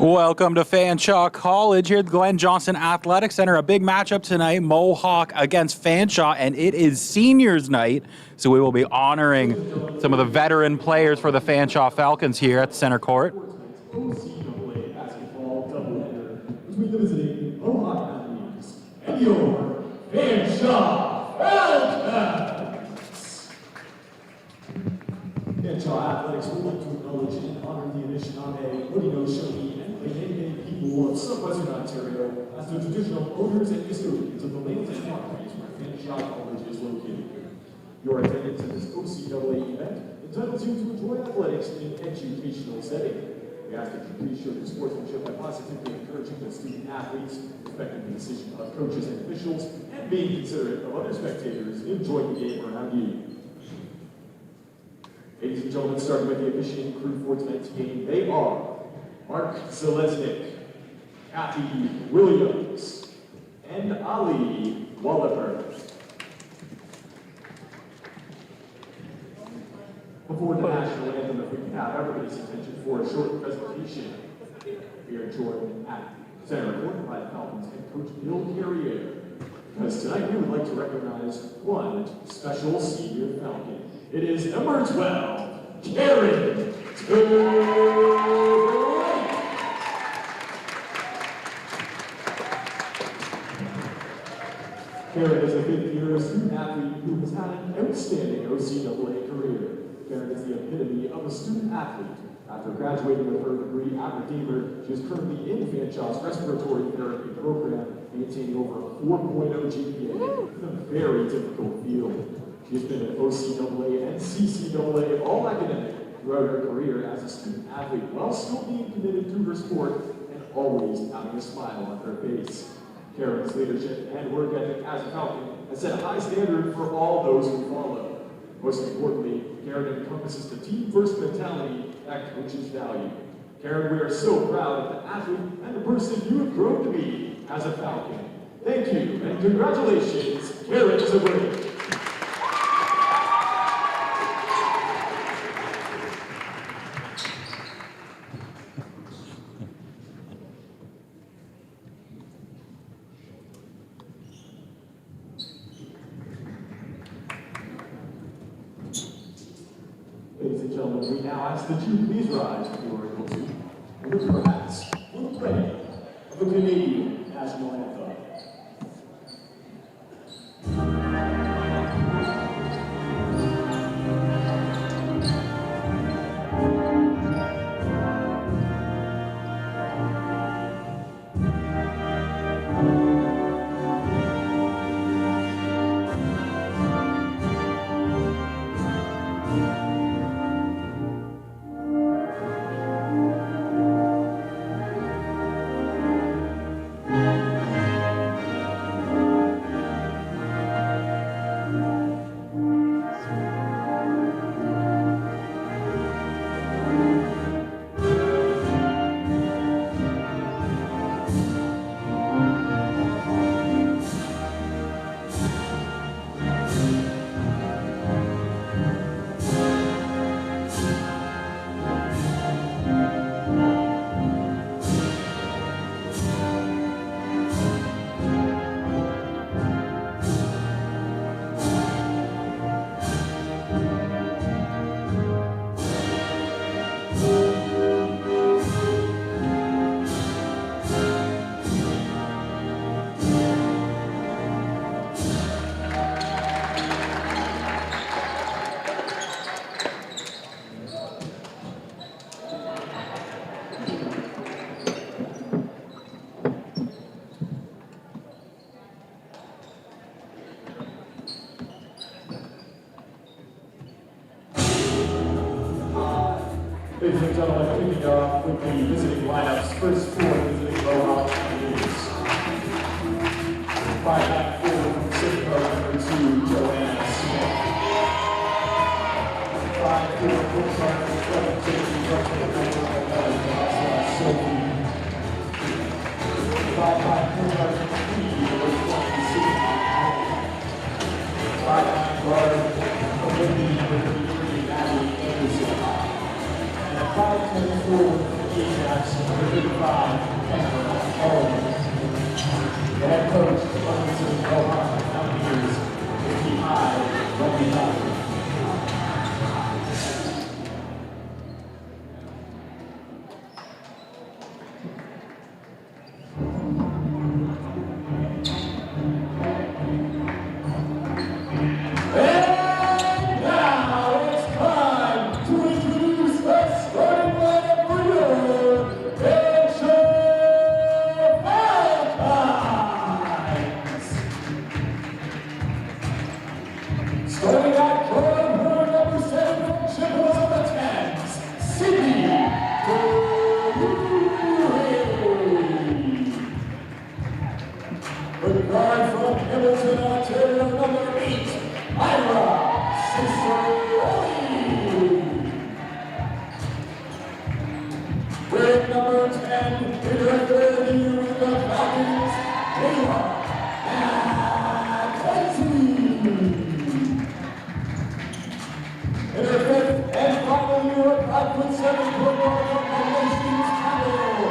Welcome to Fanshawe College here at the Glenn Johnson Athletic Center. A big matchup tonight, Mohawk against Fanshawe, and it is seniors night, so we will be honoring some of the veteran players for the Fanshawe Falcons here at the center court. OCAA basketball doubleheader between the visiting Mohawk Mountaineers and your Fanshawe Falcons. Fanshawe Athletics would like to acknowledge and honor the Anishinaabe, Haudenosaunee, and Lenape people of southwestern Ontario as the traditional owners and custodians of the lands and properties where Fanshawe College is located. Your attendance at this OCAA event entitles you to enjoy athletics in an educational setting. We ask that you please show your sportsmanship by positively encouraging the student athletes, respecting the decision of coaches and officials, and being considerate of other spectators enjoying the game around you. Ladies and gentlemen, starting with the officiating crew for tonight's game, they are Mark Zelesnik, Kathy Williams, and Ali Walliper. Before the national anthem, if we can have everybody's attention for a short presentation, we are joined at center court by the Falcons head coach Bill Carrier. Because tonight we would like to recognize one special senior Falcon. It is number 12, Karen Turley. Karen is a fifth-year student athlete who has had an outstanding OCAA career. Karen is the epitome of a student athlete. After graduating with her degree at Redeemer, she is currently in Fanshawe's respiratory therapy program, maintaining over a 4.0 GPA in a very difficult field. She has been at OCAA and CCAA all academic throughout her career as a student athlete, while still being committed to her sport and always having a smile on her face. Karen's leadership and work ethic as a Falcon has set a high standard for all those who follow. Most importantly, Karen encompasses the team-first mentality that coaches value. Karen, we are so proud of the athlete and the person you have grown to be as a Falcon. Thank you, and congratulations, Karen Zabrin. Ladies and gentlemen, we now ask that you please rise if you are able to, and with your hats for the play of the Canadian National Anthem. Ladies and gentlemen, kicking off with the visiting lineups. First four visiting Mohawk Mountaineers. 5-back forward from Simcoe, number 2, Joanna Smith. 5-4 full start from 12 safety, Sophie. 5-5 full start from 3, number 20, Sydney. 5-9 guard from Whitney, number 33, Natalie Anderson. 5-10 forward. The head coach of the Mohawk Mountaineers is the high rugby league. Starting at corner number 7, Chippers of the 10s, Sydney Delary. The guard from Hamilton, Ontario, number 8, Ira Cicerelli. Wearing number 10, in her third year with the Falcons, Mohawk in her fifth and final year of 5'7" football from the nation's capital,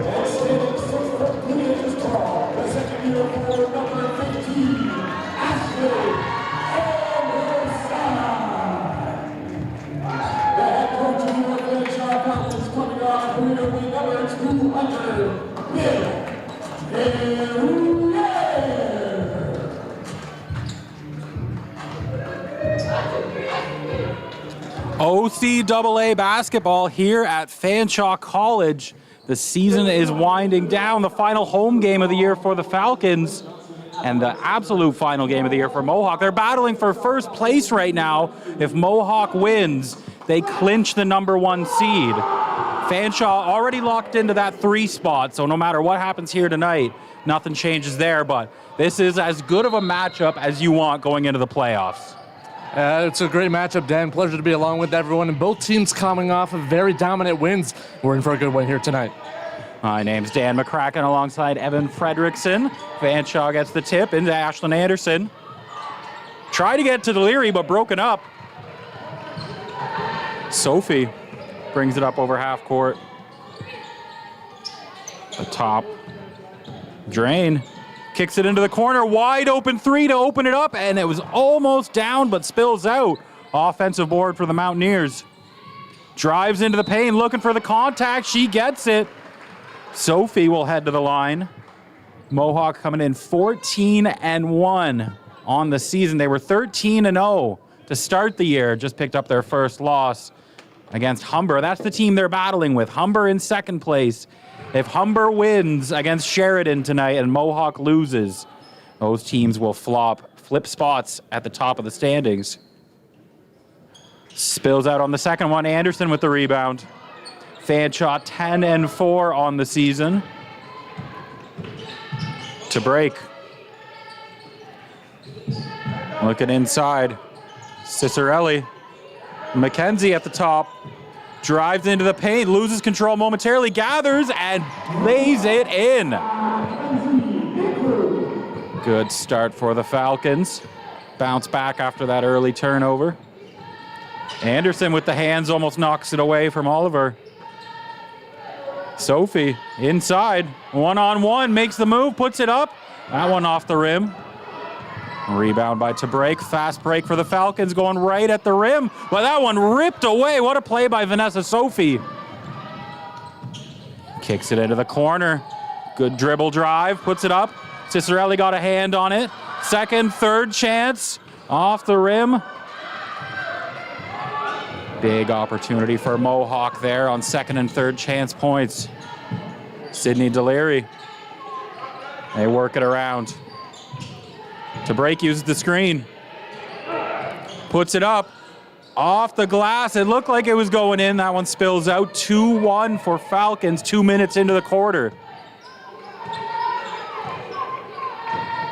and standing 6'3" inches tall, the second year for number 15, Ashley Anderson. The head coach of the Fanshawe College coming off career win number 200, Bill. OCAA basketball here at Fanshawe College. The season is winding down. The final home game of the year for the Falcons and the absolute final game of the year for Mohawk. They're battling for first place right now. If Mohawk wins, they clinch the number 1 seed. Fanshawe already locked into that 3 spot, so no matter what happens here tonight, nothing changes there, but this is as good of a matchup as you want going into the playoffs. It's a great matchup, Dan. Pleasure to be along with everyone. And both teams coming off of very dominant wins. We're in for a good one here tonight. My name's Dan McCracken alongside Evan Fredrickson. Fanshawe gets the tip into Ashlyn Anderson. Tried to get to Delary, but broken up. Sophie brings it up over half court. The top. Drain. Kicks it into the corner, wide open 3 to open it up, and it was almost down, but spills out. Offensive board for the Mountaineers. Drives into the paint, looking for the contact. She gets it. Sophie will head to the line. Mohawk coming in 14-1 on the season. They were 13-0 to start the year. Just picked up their first loss against Humber. That's the team they're battling with. Humber in second place. If Humber wins against Sheridan tonight and Mohawk loses, those teams will flip spots at the top of the standings. Spills out on the second one. Anderson with the rebound. Fanshawe 10-4 on the season. To break. Looking inside. Cicerelli. McKenzie at the top. Drives into the paint, loses control momentarily, gathers, and lays it in. Good start for the Falcons. Bounce back after that early turnover. Anderson with the hands almost knocks it away from Oliver. Sophie inside, one-on-one, makes the move, puts it up. That one off the rim. Rebound by to break. Fast break for the Falcons going right at the rim. But that one ripped away. What a play by Vanessa Sophie. Kicks it into the corner. Good dribble drive. Puts it up. Cicerelli got a hand on it. Second, third chance. Off the rim. Big opportunity for Mohawk there on second and third chance points. Sydney Delary. They work it around. To break, uses the screen. Puts it up. Off the glass. It looked like it was going in. That one spills out. 2-1 for Falcons, 2 minutes into the quarter.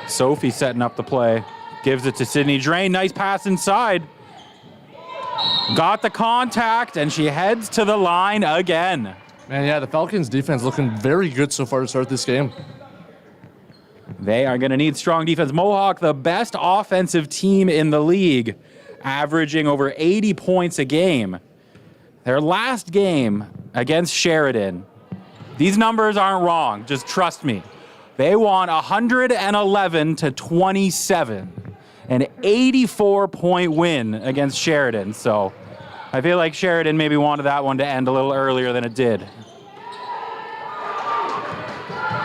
Sophie setting up the play. Gives it to Sydney Drain. Nice pass inside. Got the contact, and she heads to the line again. Man, yeah, the Falcons defense looking very good so far to start this game. They are going to need strong defense. Mohawk, the best offensive team in the league averaging over 80 points a game. Their last game against Sheridan, these numbers aren't wrong, just trust me. They won 111-27, an 84-point win against Sheridan. So I feel like Sheridan maybe wanted that one to end a little earlier than it did.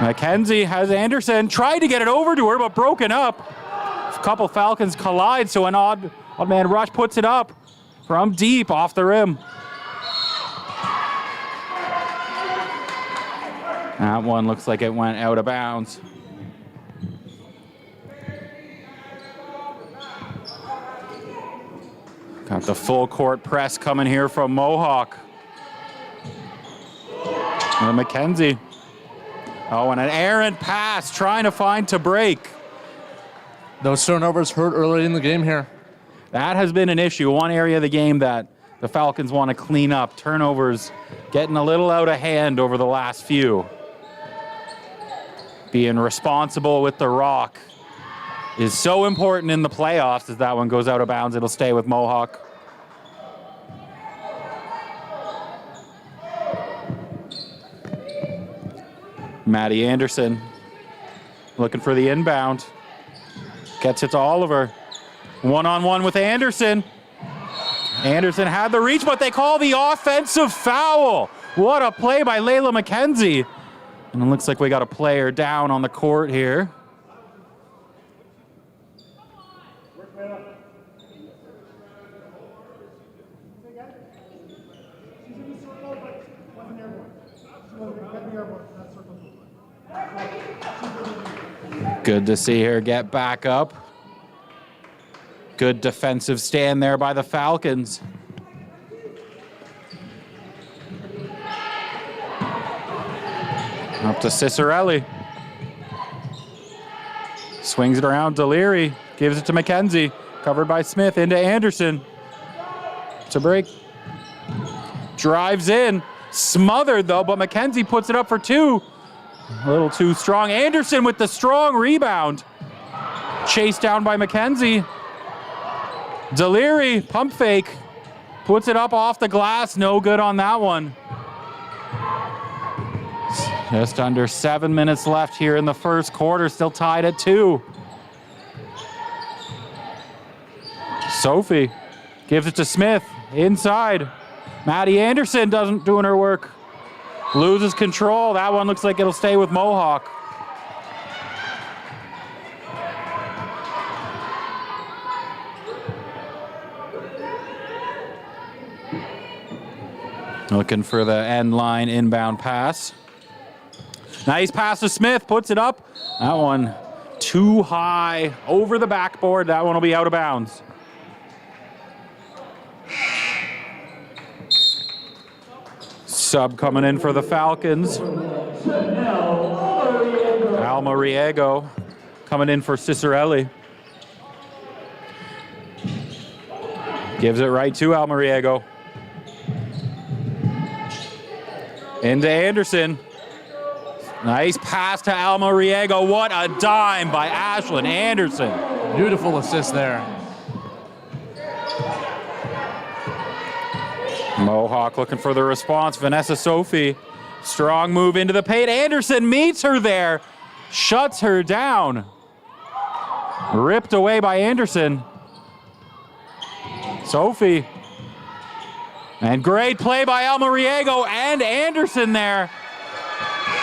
Mackenzie has Anderson, tried to get it over to her, but broken up. A couple Falcons collide, so an odd man rush puts it up from deep off the rim. That one looks like it went out of bounds. Got the full court press coming here from Mohawk. And Mackenzie. Oh, and an errant pass trying to find to break. Those turnovers hurt early in the game here. That has been an issue. One area of the game that the Falcons want to clean up. Turnovers getting a little out of hand over the last few. Being responsible with the rock is so important in the playoffs. As that one goes out of bounds, it'll stay with Mohawk. Maddie Anderson looking for the inbound. Gets it to Oliver. One-on-one with Anderson. Anderson had the reach, but they call the offensive foul. What a play by Layla Mackenzie. And it looks like we got a player down on the court here. Good to see her get back up. Good defensive stand there by the Falcons. Up to Cicerelli. Swings it around, Deliri. Gives it to Mackenzie. Covered by Smith, into Anderson. To break. Drives in. Smothered though, but Mackenzie puts it up for two. A little too strong. Anderson with the strong rebound. Chased down by Mackenzie. Deliri, pump fake. Puts it up off the glass. No good on that one. Just under 7 minutes left here in the first quarter. Still tied at 2. Sophie gives it to Smith. Inside. Maddie Anderson doing her work. Loses control. That one looks like it'll stay with Mohawk. Looking for the end line inbound pass. Nice pass to Smith, puts it up. That one too high, over the backboard. That one will be out of bounds. Sub coming in for the Falcons. Almariego coming in for Cicerelli. Gives it right to Almariego. Into Anderson. Nice pass to Almariego. What a dime by Ashlyn Anderson. Beautiful assist there. Mohawk looking for the response. Vanessa Sophie. Strong move into the paint. Anderson meets her there. Shuts her down. Ripped away by Anderson. Sophie. And great play by Almariego and Anderson there.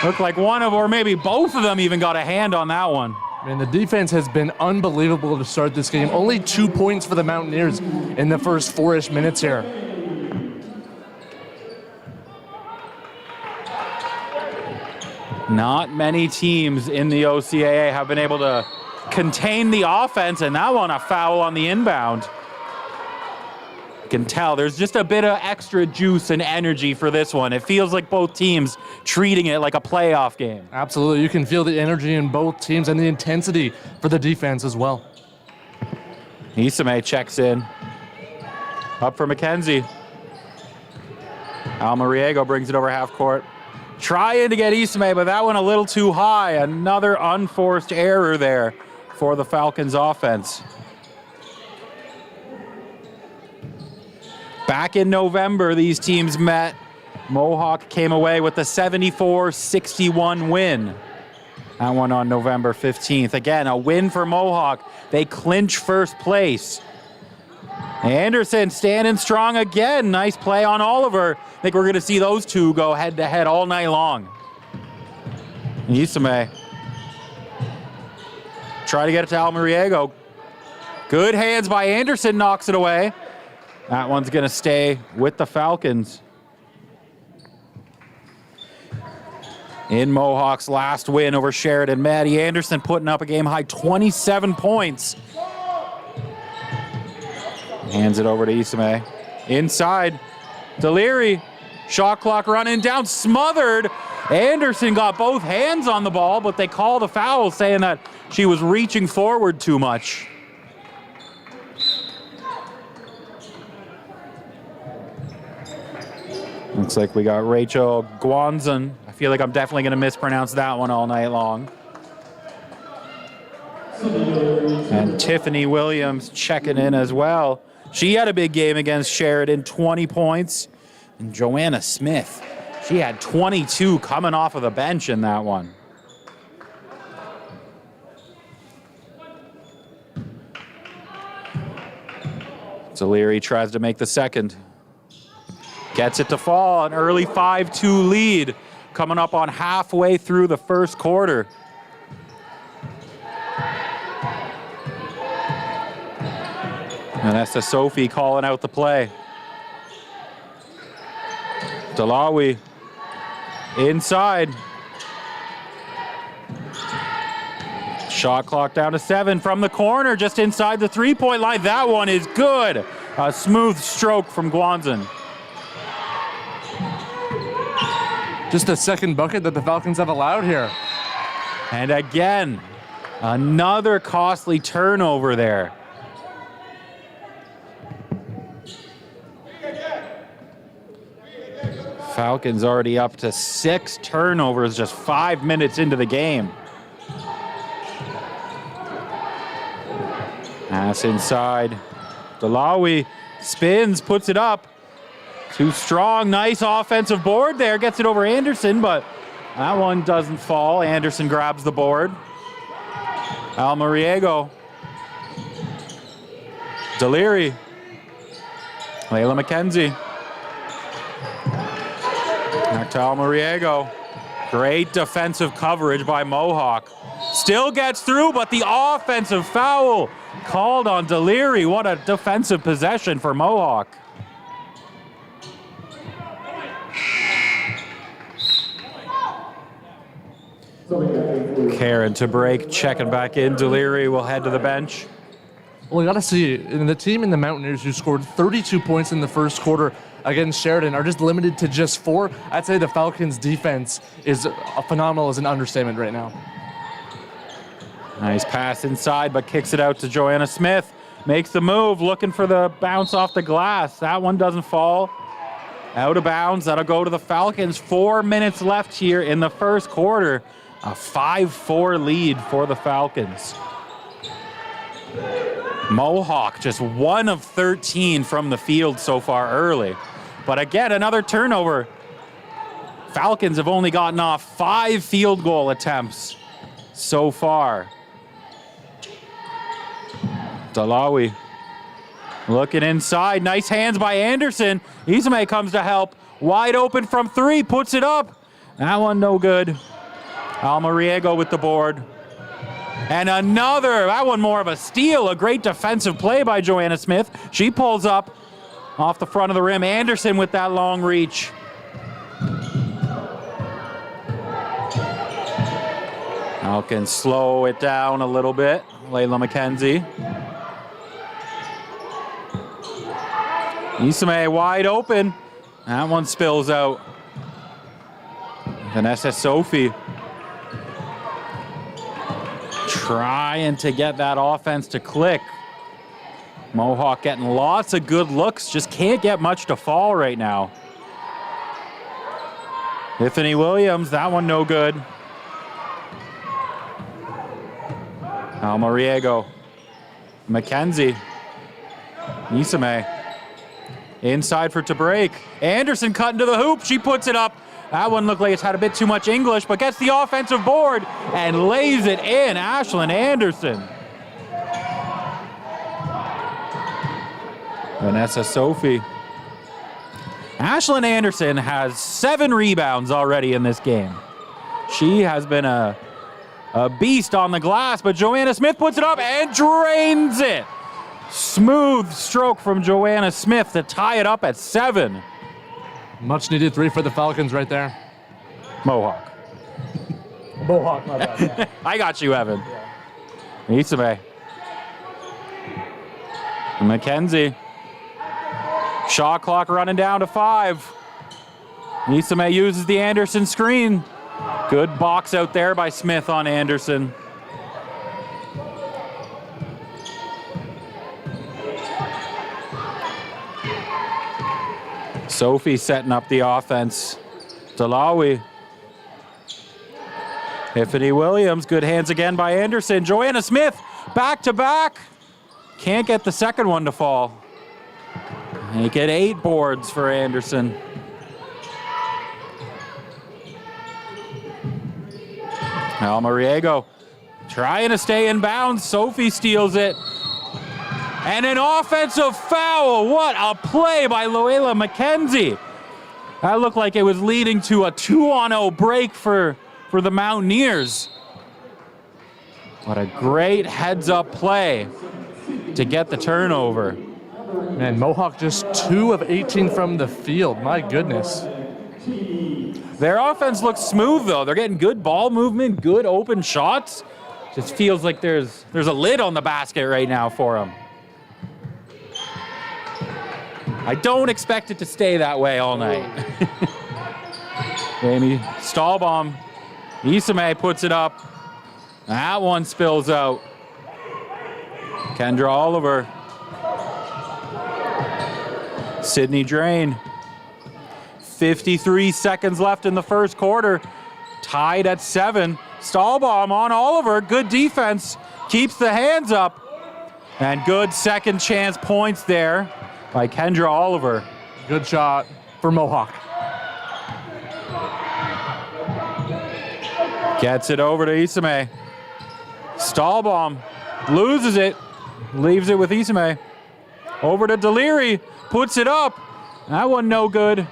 Looked like one of, or maybe both of them even got a hand on that one. Man, the defense has been unbelievable to start this game. Only 2 points for the Mountaineers in the first 4-ish minutes here. Not many teams in the OCAA have been able to contain the offense, and that one a foul on the inbound. You can tell there's just a bit of extra juice and energy for this one. It feels like both teams treating it like a playoff game. Absolutely. You can feel the energy in both teams and the intensity for the defense as well. Isame checks in. Up for Mackenzie. Almariego brings it over half court. Trying to get Isame, but that one a little too high. Another unforced error there for the Falcons offense. Back in November, these teams met. Mohawk came away with a 74-61 win. That one on November 15th. Again, a win for Mohawk. They clinch first place. Anderson standing strong again. Nice play on Oliver. I think we're going to see those two go head-to-head all night long. Isame. Try to get it to Almariego. Good hands by Anderson, knocks it away. That one's going to stay with the Falcons. In Mohawk's last win over Sheridan, Maddie Anderson putting up a game-high 27 points. Hands it over to Isame. Inside, Deliri. Shot clock running down, smothered. Anderson got both hands on the ball, but they called a foul, saying that she was reaching forward too much. Looks like we got Rachel Guanzon. I feel like I'm definitely going to mispronounce that one all night long. And Tiffany Williams checking in as well. She had a big game against Sheridan, 20 points. And Joanna Smith, she had 22 coming off of the bench in that one. Deliri tries to make the second. Gets it to fall, an early 5-2 lead coming up on halfway through the first quarter. Vanessa Sophie calling out the play. Dalawi inside. Shot clock down to 7 from the corner, just inside the three-point line. That one is good. A smooth stroke from Guanzon. Just the second bucket that the Falcons have allowed here. And again, another costly turnover there. Falcons already up to 6 turnovers just 5 minutes into the game. Pass inside. Dalawi spins, puts it up. Too strong, nice offensive board there. Gets it over Anderson, but that one doesn't fall. Anderson grabs the board. Almariego. Deliri. Layla McKenzie. Back to Almariego. Great defensive coverage by Mohawk. Still gets through, but the offensive foul called on Deliri. What a defensive possession for Mohawk. Karen to break, checking back in. Deliri will head to the bench. Well, you got to see, the team in the Mountaineers who scored 32 points in the first quarter against Sheridan are just limited to just 4. I'd say the Falcons' defense is phenomenal as an understatement right now. Nice pass inside, but kicks it out to Joanna Smith. Makes the move, looking for the bounce off the glass. That one doesn't fall. Out of bounds, that'll go to the Falcons. 4 minutes left here in the first quarter. A 5-4 lead for the Falcons. Mohawk just 1 of 13 from the field so far early. But again, another turnover. Falcons have only gotten off 5 field goal attempts so far. Dalawi looking inside. Nice hands by Anderson. Isame comes to help. Wide open from 3, puts it up. That one no good. Almariego with the board. And another, that one more of a steal. A great defensive play by Joanna Smith. She pulls up off the front of the rim. Anderson with that long reach. Falcons slow it down a little bit. Layla McKenzie. Isame wide open. That one spills out. Vanessa Sophie trying to get that offense to click. Mohawk getting lots of good looks, just can't get much to fall right now. Tiffany Williams, that one no good. Almariego. McKenzie. Isame. Inside for to break. Anderson cutting to the hoop. She puts it up. That one looked like it's had a bit too much English, but gets the offensive board and lays it in. Ashlyn Anderson. Vanessa Sophie. Ashlyn Anderson has 7 rebounds already in this game. She has been a beast on the glass, but Joanna Smith puts it up and drains it. Smooth stroke from Joanna Smith to tie it up at 7. Much needed 3 for the Falcons right there. Mohawk. Mohawk, my bad. Yeah. I got you, Evan. Isame. McKenzie. Shot clock running down to 5. Isame uses the Anderson screen. Good box out there by Smith on Anderson. Sophie setting up the offense. Dalawi. Tiffany Williams, good hands again by Anderson. Joanna Smith, back to back. Can't get the second one to fall. They get 8 boards for Anderson. Almariego trying to stay in bounds. Sophie steals it. And an offensive foul. What a play by Loela McKenzie. That looked like it was leading to a 2-on-0 break for the Mountaineers. What a great heads-up play to get the turnover. Man, Mohawk just 2 of 18 from the field. My goodness. Their offense looks smooth, though. They're getting good ball movement, good open shots. Just feels like there's a lid on the basket right now for them. I don't expect it to stay that way all night. Amy Stahlbaum. Isame puts it up. That one spills out. Kendra Oliver. Sydney Drain. 53 seconds left in the first quarter. Tied at 7. Stahlbaum on Oliver. Good defense. Keeps the hands up. And good second chance points there by Kendra Oliver. Good shot for Mohawk. Gets it over to Isame. Stahlbaum loses it. Leaves it with Isame. Over to Deliri. Puts it up. That one no good.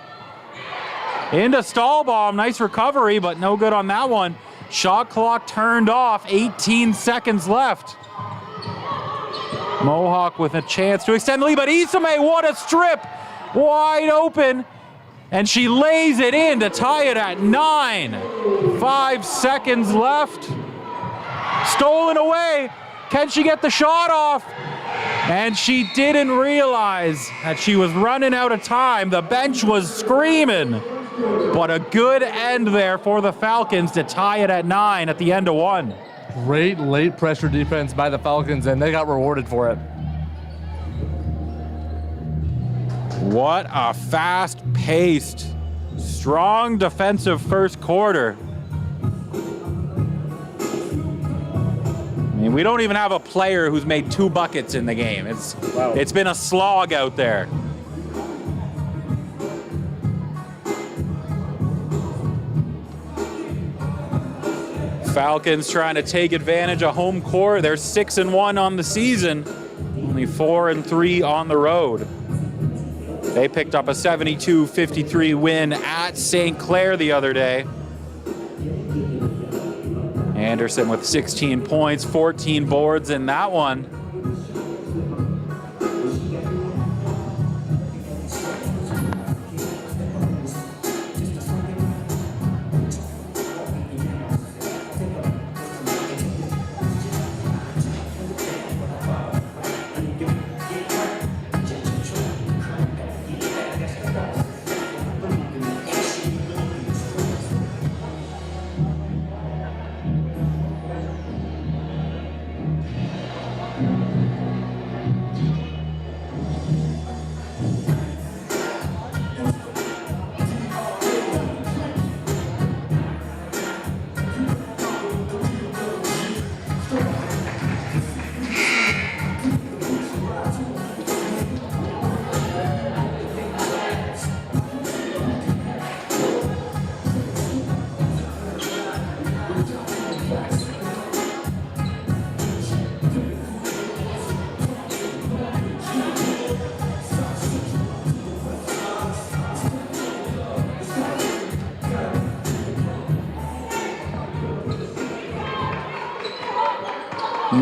Into Stahlbaum. Nice recovery, but no good on that one. Shot clock turned off. 18 seconds left. Mohawk with a chance to extend the lead, but Isame, what a strip! Wide open, and she lays it in to tie it at 9. 5 seconds left. Stolen away. Can she get the shot off? And she didn't realize that she was running out of time. The bench was screaming. But a good end there for the Falcons to tie it at 9 at the end of 1. Great late pressure defense by the Falcons, and they got rewarded for it. What a fast-paced, strong defensive first quarter. I mean, we don't even have a player who's made 2 buckets in the game. It's been a slog out there. Falcons trying to take advantage of home court. They're 6-1 on the season, only 4-3 on the road. They picked up a 72-53 win at St. Clair the other day. Anderson with 16 points, 14 boards in that one.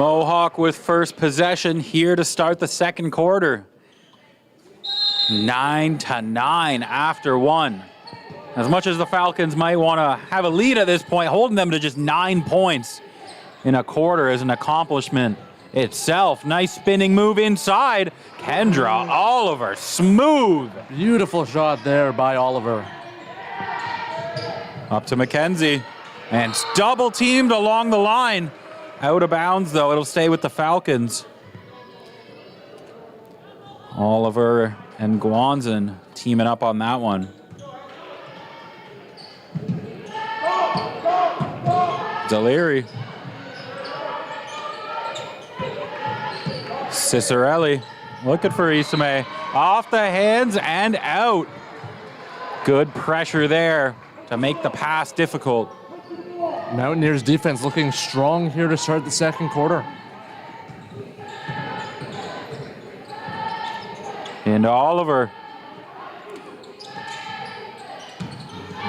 Mohawk with first possession here to start the second quarter. 9-9 after one. As much as the Falcons might want to have a lead at this point, holding them to just 9 points in a quarter is an accomplishment itself. Nice spinning move inside. Kendra Oliver, smooth. Beautiful shot there by Oliver. Up to McKenzie, and double teamed along the line. Out of bounds though, it'll stay with the Falcons. Oliver and Guanzin teaming up on that one. Deliri. Cicerelli looking for Isame. Off the hands and out. Good pressure there to make the pass difficult. Mountaineers defense looking strong here to start the second quarter. Into Oliver.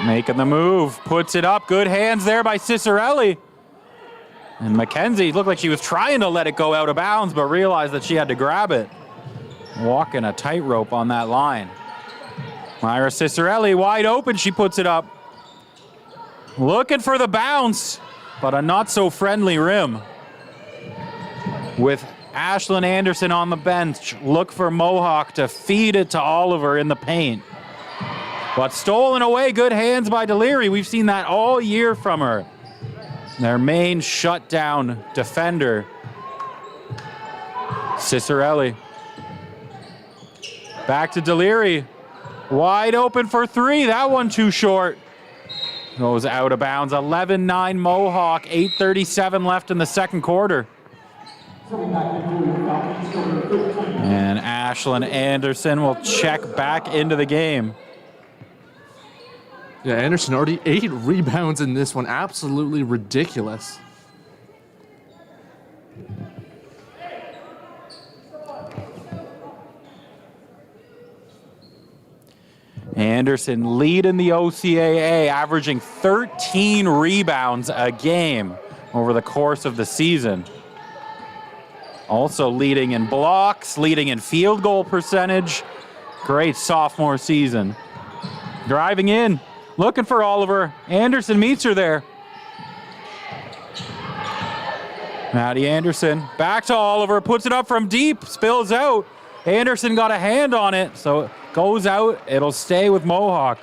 Making the move, puts it up. Good hands there by Cicerelli. And McKenzie looked like she was trying to let it go out of bounds, but realized that she had to grab it. Walking a tightrope on that line. Myra Cicerelli wide open, she puts it up. Looking for the bounce, but a not so friendly rim. With Ashlyn Anderson on the bench, look for Mohawk to feed it to Oliver in the paint. But stolen away, good hands by Deliri. We've seen that all year from her. Their main shutdown defender, Cicerelli. Back to Deliri. Wide open for three. That one too short. Goes out of bounds. 11-9 Mohawk. 8:37 left in the second quarter. And Ashlyn Anderson will check back into the game. Yeah, Anderson already 8 rebounds in this one. Absolutely ridiculous. Anderson leading the OCAA, averaging 13 rebounds a game over the course of the season. Also leading in blocks, leading in field goal percentage. Great sophomore season. Driving in, looking for Oliver. Anderson meets her there. Maddie Anderson back to Oliver, puts it up from deep, spills out. Anderson got a hand on it, so it goes out. It'll stay with Mohawk.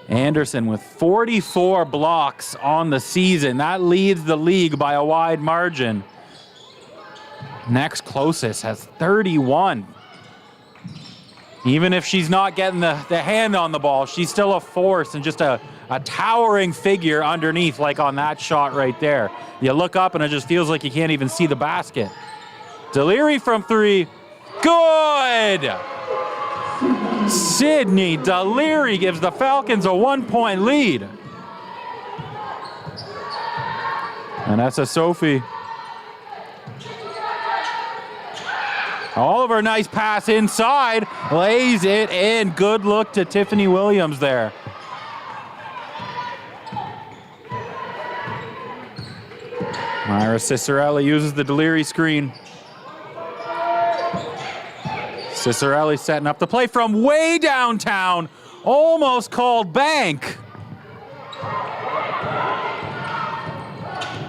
Anderson with 44 blocks on the season. That leads the league by a wide margin. Next closest has 31. Even if she's not getting the hand on the ball, she's still a force and just a towering figure underneath, like on that shot right there. You look up and it just feels like you can't even see the basket. Deliri from three. Good! Sydney Deliri gives the Falcons a 1-point lead. And that's a Sophie. Oliver, nice pass inside, lays it in. Good look to Tiffany Williams there. Myra Cicerelli uses the Deliri screen. Cicerelli setting up the play from way downtown, almost called bank.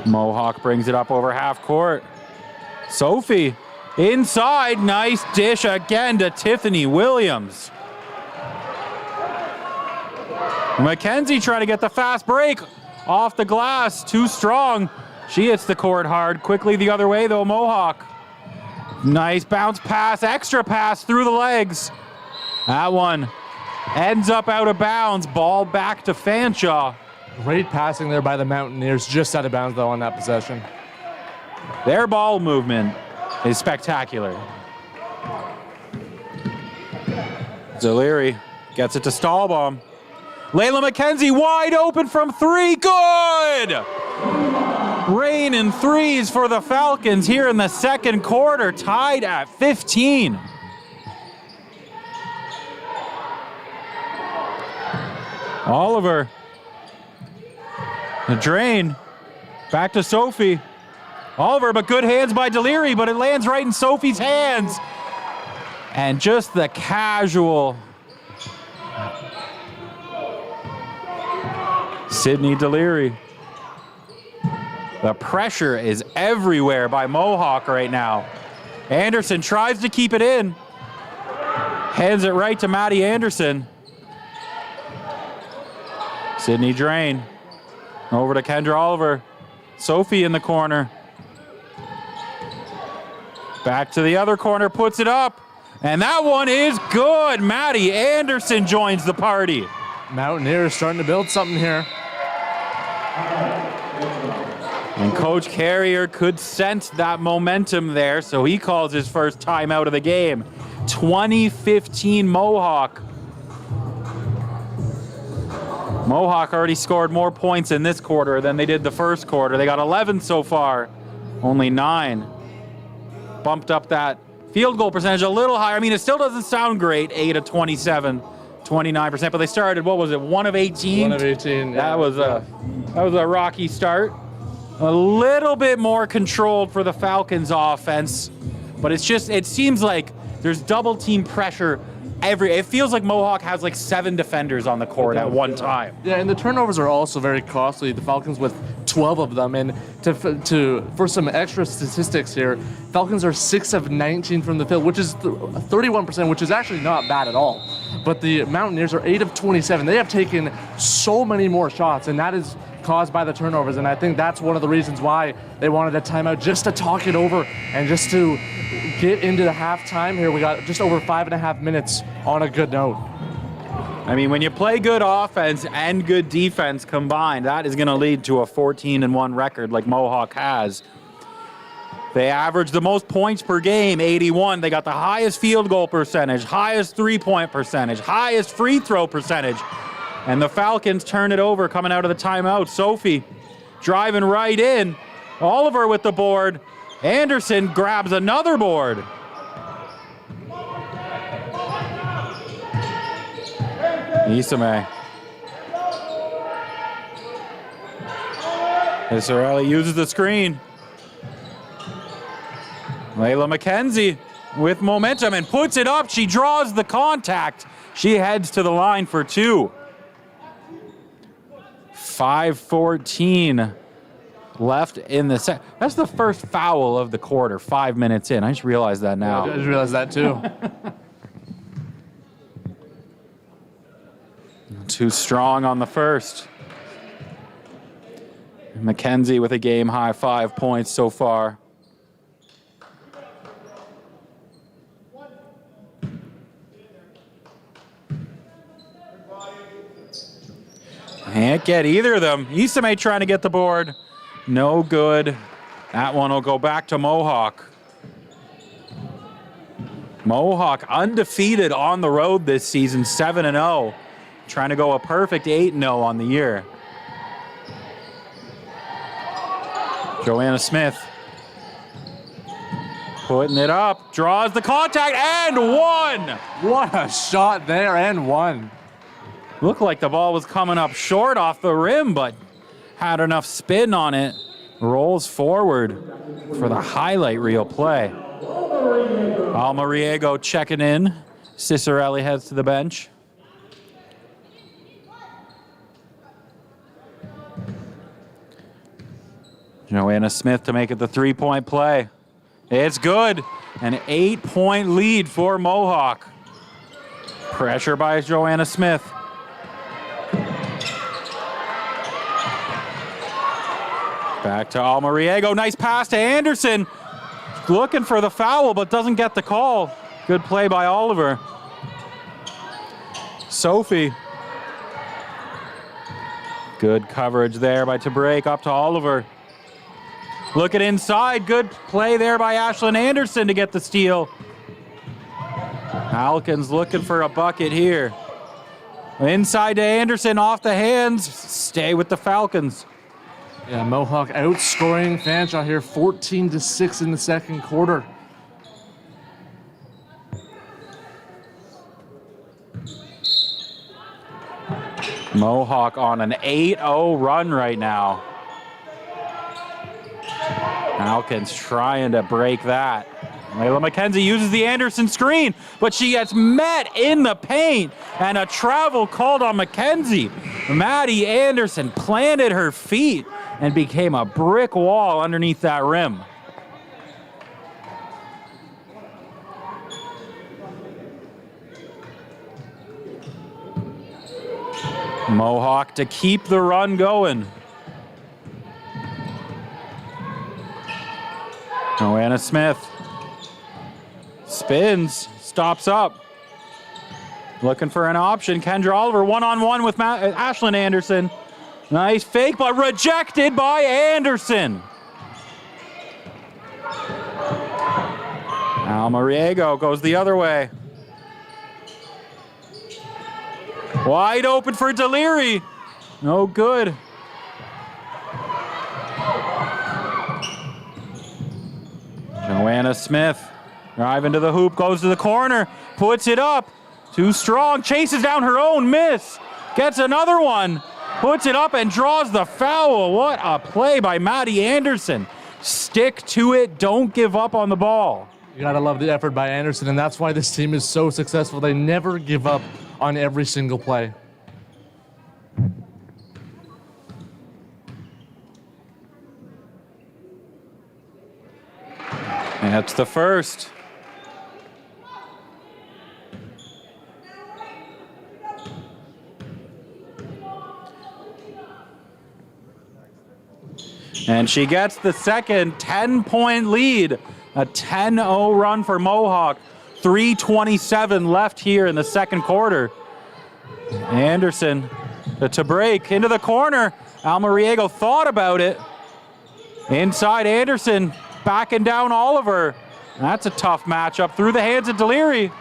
Mohawk brings it up over half court. Sophie inside, nice dish again to Tiffany Williams. McKenzie trying to get the fast break off the glass, too strong. She hits the court hard, quickly the other way though, Mohawk. Nice bounce pass, extra pass through the legs. That one ends up out of bounds, ball back to Fanshawe. Great passing there by the Mountaineers, just out of bounds though on that possession. Their ball movement is spectacular. Deliri gets it to Stahlbaum. Layla McKenzie wide open from three, good! Rain and threes for the Falcons here in the second quarter, tied at 15. Oliver The drain. Back to Sophie. Oliver, but good hands by Deliri, but it lands right in Sophie's hands. And just the casual Sydney Deliri. The pressure is everywhere by Mohawk right now. Anderson tries to keep it in. Hands it right to Maddie Anderson. Sydney drain. Over to Kendra Oliver. Sophie in the corner. Back to the other corner, puts it up. And that one is good. Maddie Anderson joins the party. Mountaineers starting to build something here. And Coach Carrier could sense that momentum there, so he calls his first timeout of the game. 2015 Mohawk. Mohawk already scored more points in this quarter than they did the first quarter. They got 11 so far, only 9. Bumped up that field goal percentage a little higher. I mean, it still doesn't sound great, 8 of 27, 29%, but they started, what was it, 1 of 18? 1 of 18. Yeah. That was a rocky start. A little bit more controlled for the Falcons offense, but it seems like there's double team pressure it feels like Mohawk has like 7 defenders on the court at one time. Yeah, and the turnovers are also very costly. The Falcons with 12 of them, and for some extra statistics here, Falcons are 6 of 19 from the field, which is 31%, which is actually not bad at all. But the Mountaineers are 8 of 27. They have taken so many more shots, and that is caused by the turnovers, and I think that's one of the reasons why they wanted a timeout, just to talk it over and just to get into the halftime here. We got just over 5.5 minutes on a good note. I mean, when you play good offense and good defense combined, that is going to lead to a 14-1 record like Mohawk has. They averaged the most points per game, 81. They got the highest field goal percentage, highest three-point percentage, highest free throw percentage. And the Falcons turn it over coming out of the timeout. Sophie driving right in. Oliver with the board. Anderson grabs another board. Isame. Israeli uses the screen. Layla McKenzie with momentum and puts it up. She draws the contact. She heads to the line for 2. 5:14 left in the set. That's the first foul of the quarter, 5 minutes in. I just realized that now. Yeah, I just realized that too. Too strong on the first. McKenzie with a game high 5 points so far. Can't get either of them. Isame trying to get the board. No good. That one will go back to Mohawk. Mohawk undefeated on the road this season, 7-0. Trying to go a perfect 8-0 on the year. Joanna Smith putting it up, draws the contact, and 1! What a shot there, and 1. Looked like the ball was coming up short off the rim, but had enough spin on it. Rolls forward for the highlight reel play. Almariego checking in. Cicerelli heads to the bench. Joanna Smith to make it the 3-point play. It's good. An 8-point lead for Mohawk. Pressure by Joanna Smith. Back to Almariego. Nice pass to Anderson. Looking for the foul, but doesn't get the call. Good play by Oliver. Sophie. Good coverage there by Tabrake, up to Oliver. Looking inside. Good play there by Ashlyn Anderson to get the steal. Falcons looking for a bucket here. Inside to Anderson, off the hands. Stay with the Falcons. Yeah, Mohawk outscoring Fanshawe here 14-6 in the second quarter. Mohawk on an 8-0 run right now. Falcons trying to break that. Layla McKenzie uses the Anderson screen, but she gets met in the paint, and a travel called on McKenzie. Maddie Anderson planted her feet and became a brick wall underneath that rim. Mohawk to keep the run going. Joanna Smith spins, stops up. Looking for an option. Kendra Oliver one-on-one with Ashlyn Anderson. Nice fake, but rejected by Anderson. Almariego goes the other way. Wide open for Deliri. No good. Joanna Smith driving to the hoop, goes to the corner, puts it up. Too strong, chases down her own miss. Gets another one, puts it up and draws the foul. What a play by Maddie Anderson. Stick to it, don't give up on the ball. You gotta love the effort by Anderson, and that's why this team is so successful. They never give up on every single play. That's the first. And she gets the second 10-point lead. A 10-0 run for Mohawk. 3:27 left here in the second quarter. Anderson to break into the corner. Almariego thought about it. Inside Anderson, backing down Oliver. That's a tough matchup through the hands of Deliri.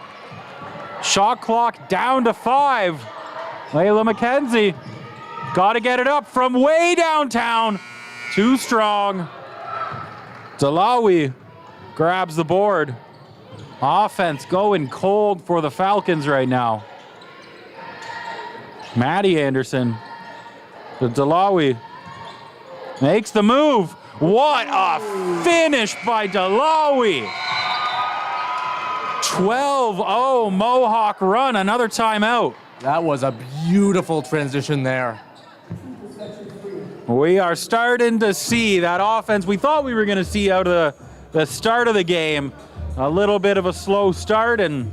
Shot clock down to 5. Layla McKenzie got to get it up from way downtown. Too strong. Dalawi grabs the board. Offense going cold for the Falcons right now. Maddie Anderson to Dalawi. Makes the move. What a finish by Dalawi. 12-0 Mohawk run, another timeout. That was a beautiful transition there. We are starting to see that offense we thought we were going to see out of the start of the game. A little bit of a slow start and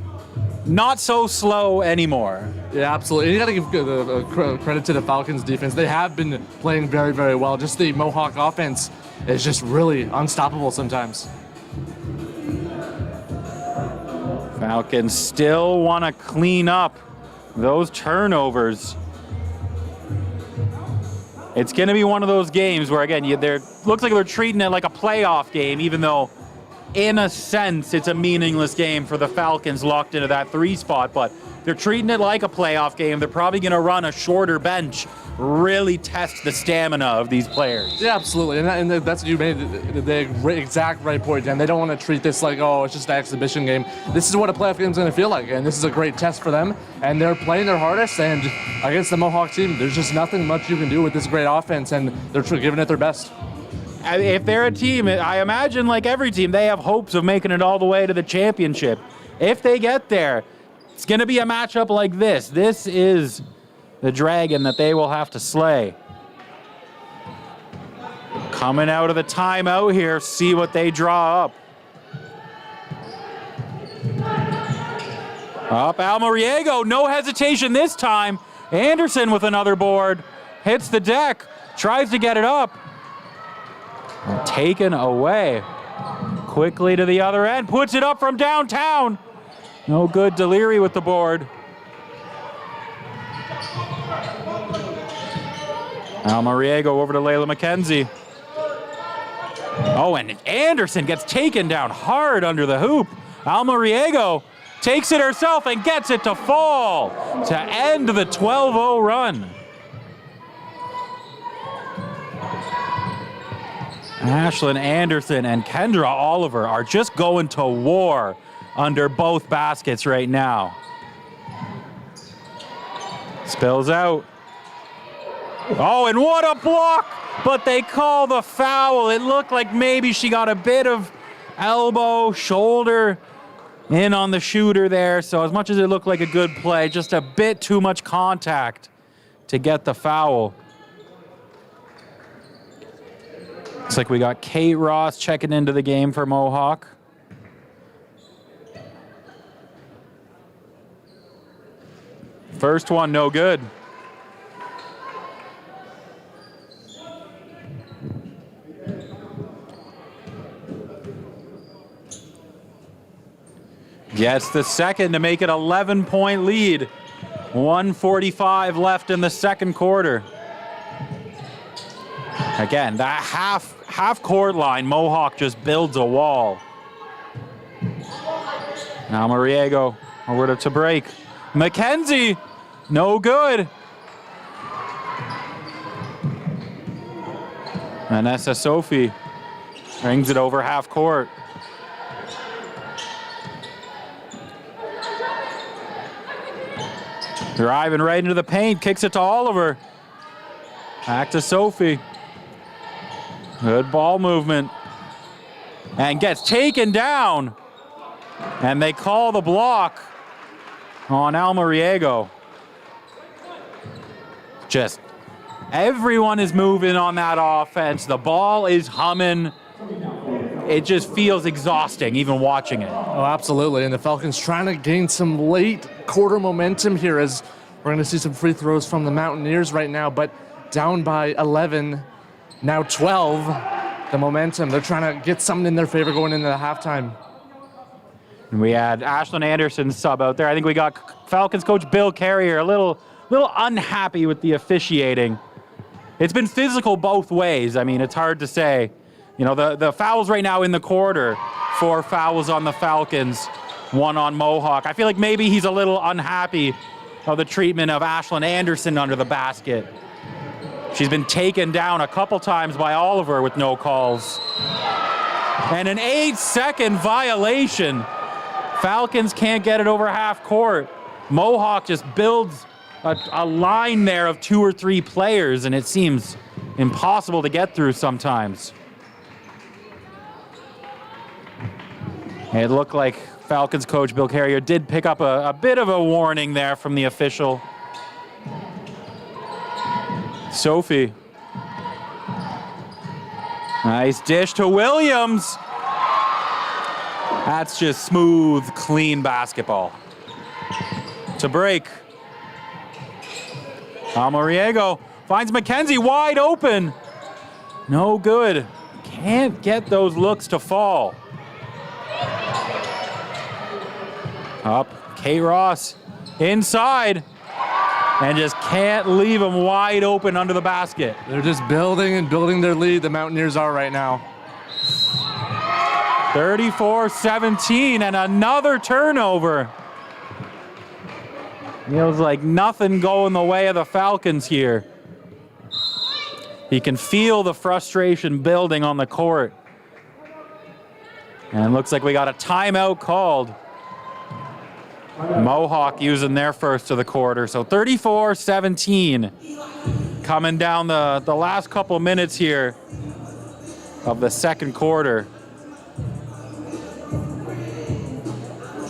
not so slow anymore. Yeah, absolutely. And you got to give credit to the Falcons defense. They have been playing very, very well. Just the Mohawk offense is just really unstoppable sometimes. Falcons still want to clean up those turnovers. It's going to be one of those games where, again, looks like they're treating it like a playoff game, even though, in a sense, it's a meaningless game for the Falcons locked into that 3 spot. But they're treating it like a playoff game. They're probably going to run a shorter bench, really test the stamina of these players. Yeah, absolutely. And that's you made the exact right point, Dan. They don't want to treat this like, oh, it's just an exhibition game. This is what a playoff game is going to feel like, and this is a great test for them. And they're playing their hardest, and against the Mohawk team, there's just nothing much you can do with this great offense, and they're giving it their best. If they're a team, I imagine like every team, they have hopes of making it all the way to the championship. If they get there, it's going to be a matchup like this. This is the dragon that they will have to slay. Coming out of the timeout here, see what they draw up. Up Almariego, no hesitation this time. Anderson with another board, hits the deck, tries to get it up. Taken away. Quickly to the other end, puts it up from downtown. No good, Deliri with the board. Almariego over to Layla McKenzie. Oh, and Anderson gets taken down hard under the hoop. Almariego takes it herself and gets it to fall to end the 12-0 run. Ashlyn Anderson and Kendra Oliver are just going to war under both baskets right now. Spills out. Oh, and what a block! But they call the foul. It looked like maybe she got a bit of elbow, shoulder in on the shooter there. So as much as it looked like a good play, just a bit too much contact to get the foul. Looks like we got Kate Ross checking into the game for Mohawk. First one, no good. Gets the second to make it 11-point lead. 1:45 left in the second quarter. Again, that half court line, Mohawk just builds a wall. Now Mariego over to break. McKenzie, no good. Vanessa Sophie brings it over half court. Driving right into the paint, kicks it to Oliver. Back to Sophie. Good ball movement. And gets taken down. And they call the block on Almariego. Just everyone is moving on that offense. The ball is humming. It just feels exhausting even watching it. Oh, absolutely. And the Falcons trying to gain some late quarter momentum here as we're going to see some free throws from the Mountaineers right now, but down by 11, now 12. The momentum, they're trying to get something in their favor going into the halftime. And we had Ashlyn Anderson sub out there. I think we got Falcons coach Bill Carrier a little unhappy with the officiating. It's been physical both ways. I mean, it's hard to say. You know, the fouls right now in the quarter, 4 fouls on the Falcons, 1 on Mohawk. I feel like maybe he's a little unhappy of the treatment of Ashlyn Anderson under the basket. She's been taken down a couple times by Oliver with no calls. And an 8-second violation. Falcons can't get it over half court. Mohawk just builds a line there of 2 or 3 players, and it seems impossible to get through sometimes. It looked like Falcons coach Bill Carrier did pick up a bit of a warning there from the official. Sophie. Nice dish to Williams. That's just smooth, clean basketball. To break. Almariego finds McKenzie wide open. No good. Can't get those looks to fall. Up, Kate Ross inside, and just can't leave him wide open under the basket. They're just building and building their lead, the Mountaineers are right now. 34-17, and another turnover. Feels like nothing going the way of the Falcons here. You can feel the frustration building on the court. And it looks like we got a timeout called. Mohawk using their first of the quarter. So 34-17 coming down the last couple minutes here of the second quarter.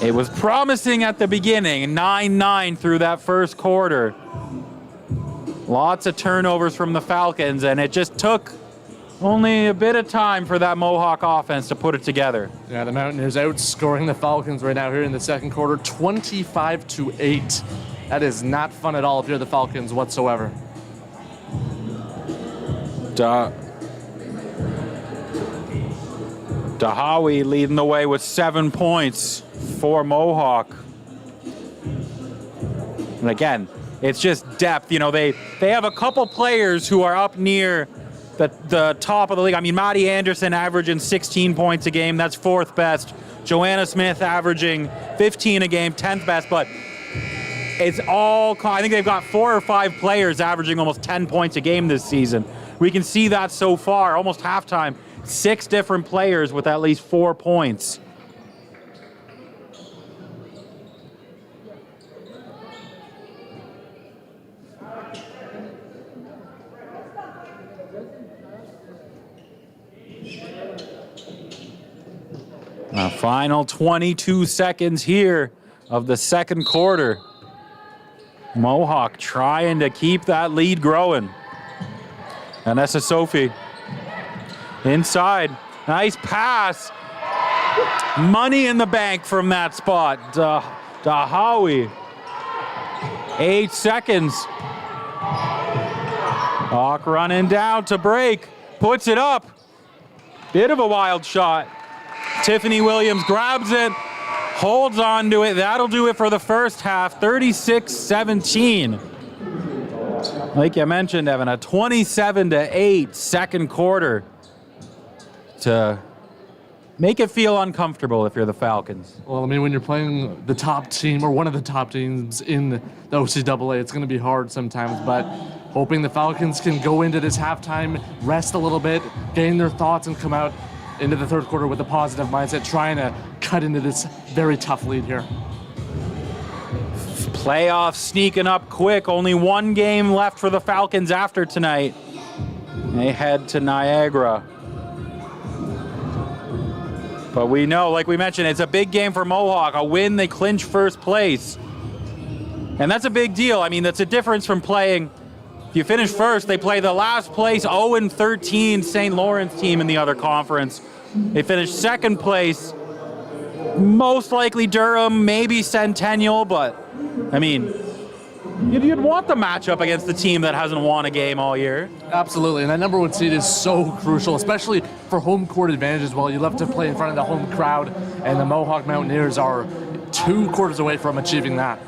It was promising at the beginning, 9-9 through that first quarter. Lots of turnovers from the Falcons, and it just took only a bit of time for that Mohawk offense to put it together. Yeah, the Mountaineers outscoring the Falcons right now here in the second quarter, 25-8. That is not fun at all if you're the Falcons whatsoever. Dahawi leading the way with 7 points for Mohawk. And again, it's just depth. You know, they have a couple players who are up near the top of the league. I mean, Maddie Anderson averaging 16 points a game. That's 4th best. Joanna Smith averaging 15 a game, 10th best. But it's all, I think they've got 4 or 5 players averaging almost 10 points a game this season. We can see that so far, almost halftime. 6 different players with at least 4 points. Final 22 seconds here of the second quarter. Mohawk trying to keep that lead growing. Vanessa Sophie inside. Nice pass. Money in the bank from that spot. Dahawi. 8 seconds. Hawk running down to break. Puts it up. Bit of a wild shot. Tiffany Williams grabs it. Holds on to it. That'll do it for the first half. 36-17. Like you mentioned, Evan, a 27-8 second quarter to make it feel uncomfortable if you're the Falcons. Well, I mean, when you're playing the top team or one of the top teams in the OCAA, it's going to be hard sometimes, but hoping the Falcons can go into this halftime, rest a little bit, gain their thoughts, and come out into the third quarter with a positive mindset, trying to cut into this very tough lead here. Playoffs sneaking up quick. Only one game left for the Falcons after tonight. They head to Niagara. But we know, like we mentioned, it's a big game for Mohawk. A win, they clinch first place. And that's a big deal. I mean, that's a difference from playing. If you finish first, they play the last place 0-13 St. Lawrence team in the other conference. They finish second place. Most likely Durham, maybe Centennial, but I mean, you'd want the matchup against the team that hasn't won a game all year. Absolutely, and that number one seed is so crucial, especially for home court advantage as well. You love to play in front of the home crowd, and the Mohawk Mountaineers are 2 quarters away from achieving that.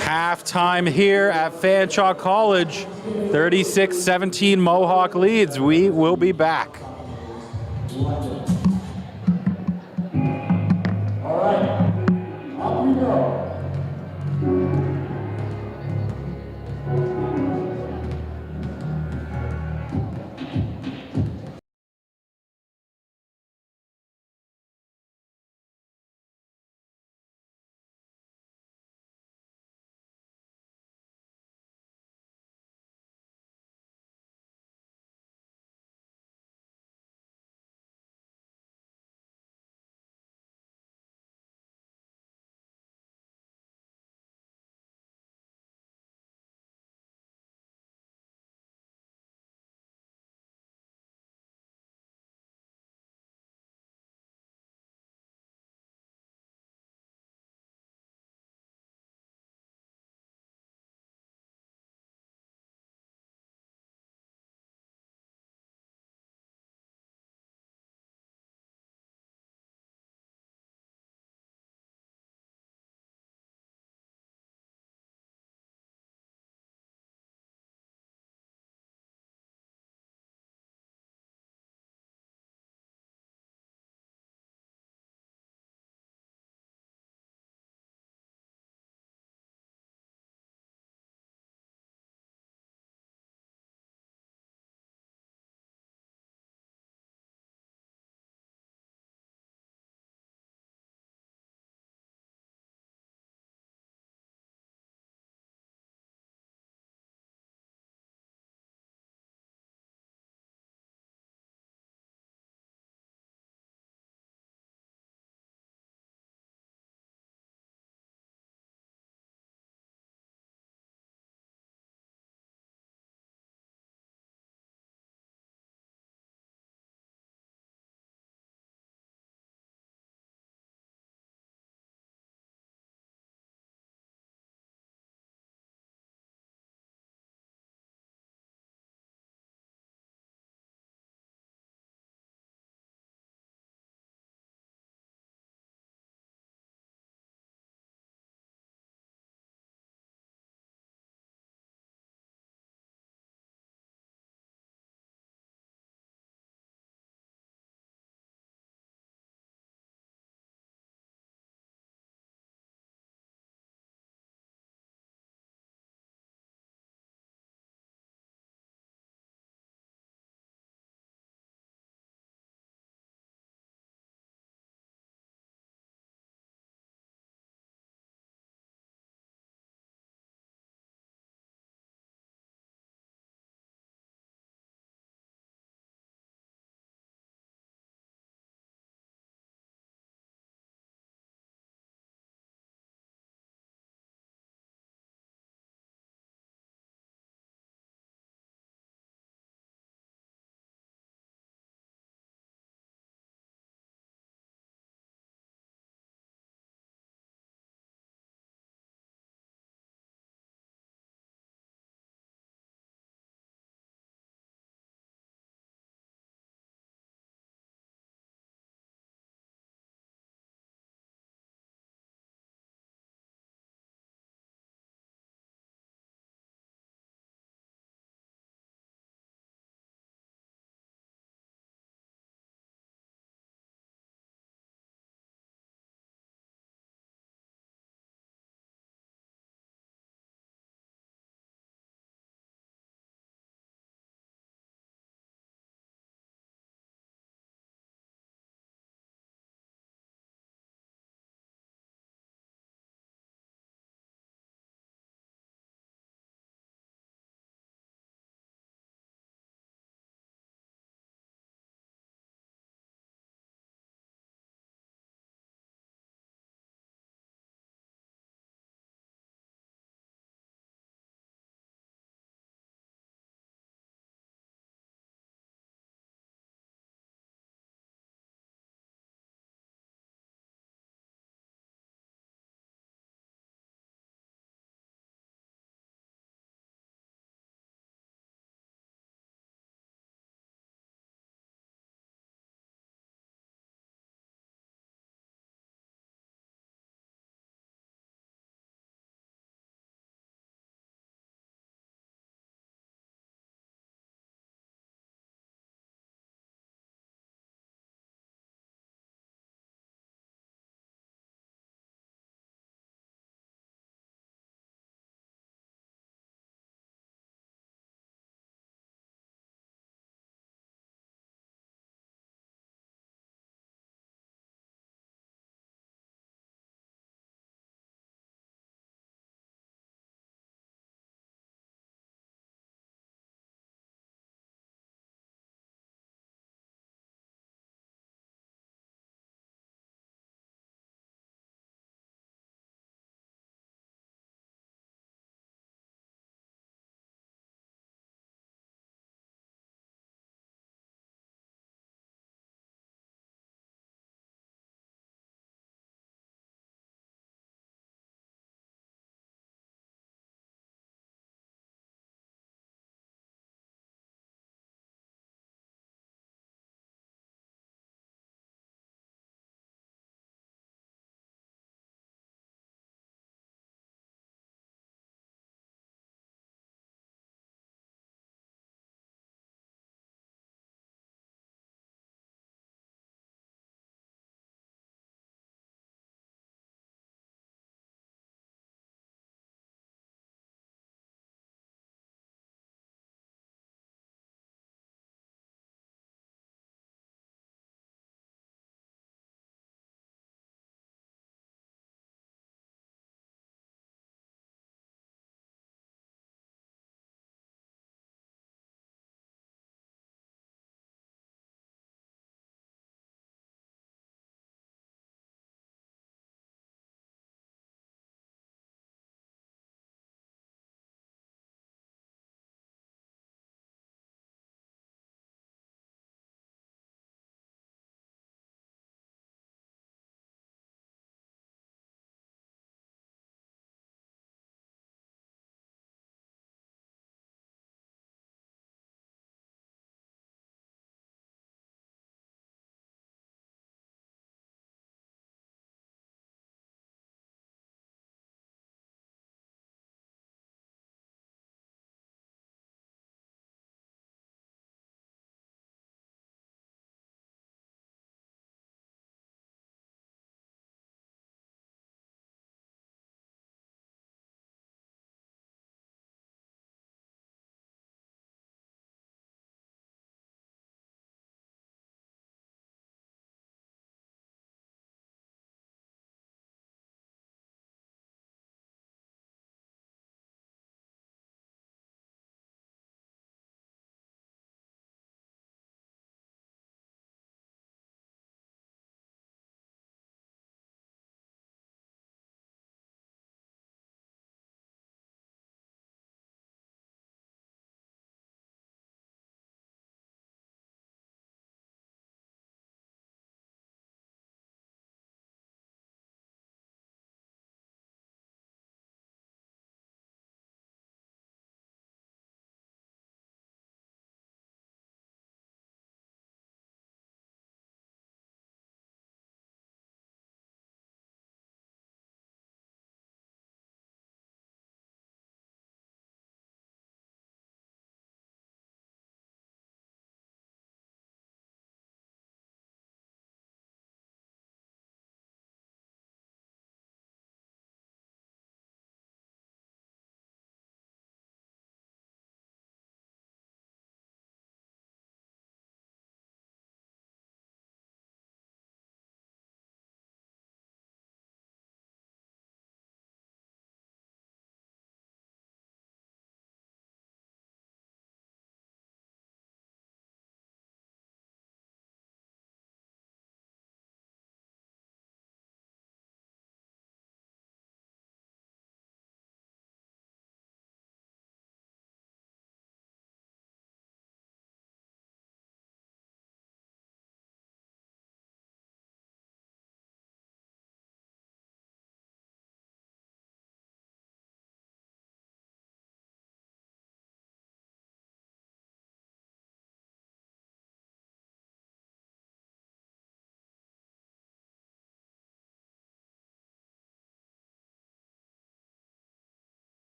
Halftime here at Fanshawe College. 36-17 Mohawk leads. We will be back. All right, up we go.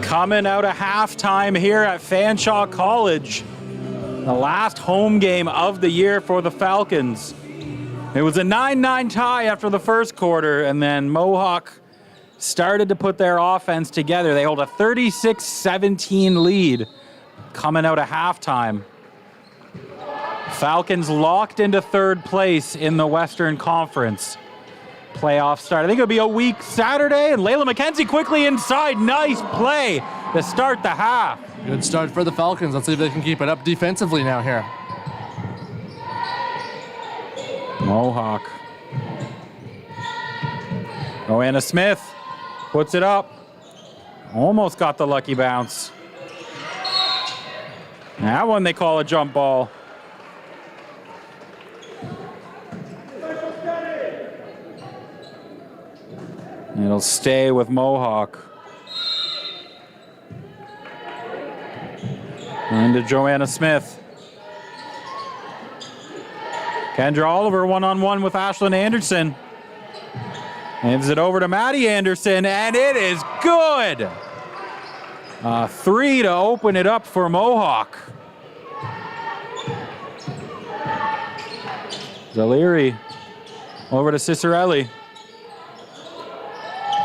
Coming out of halftime here at Fanshawe College. The last home game of the year for the Falcons. It was a 9-9 tie after the first quarter, and then Mohawk started to put their offense together. They hold a 36-17 lead coming out of halftime. Falcons locked into third place in the Western Conference. Playoff start. I think it'll be a week Saturday, and Layla McKenzie quickly inside. Nice play to start the half. Good start for the Falcons. Let's see if they can keep it up defensively now here. Mohawk. Joanna Smith puts it up. Almost got the lucky bounce. That one they call a jump ball. It'll stay with Mohawk. Into Joanna Smith. Kendra Oliver one-on-one with Ashlyn Anderson. Hands it over to Maddie Anderson, and it is good. 3 to open it up for Mohawk. Zaleri over to Cicerelli.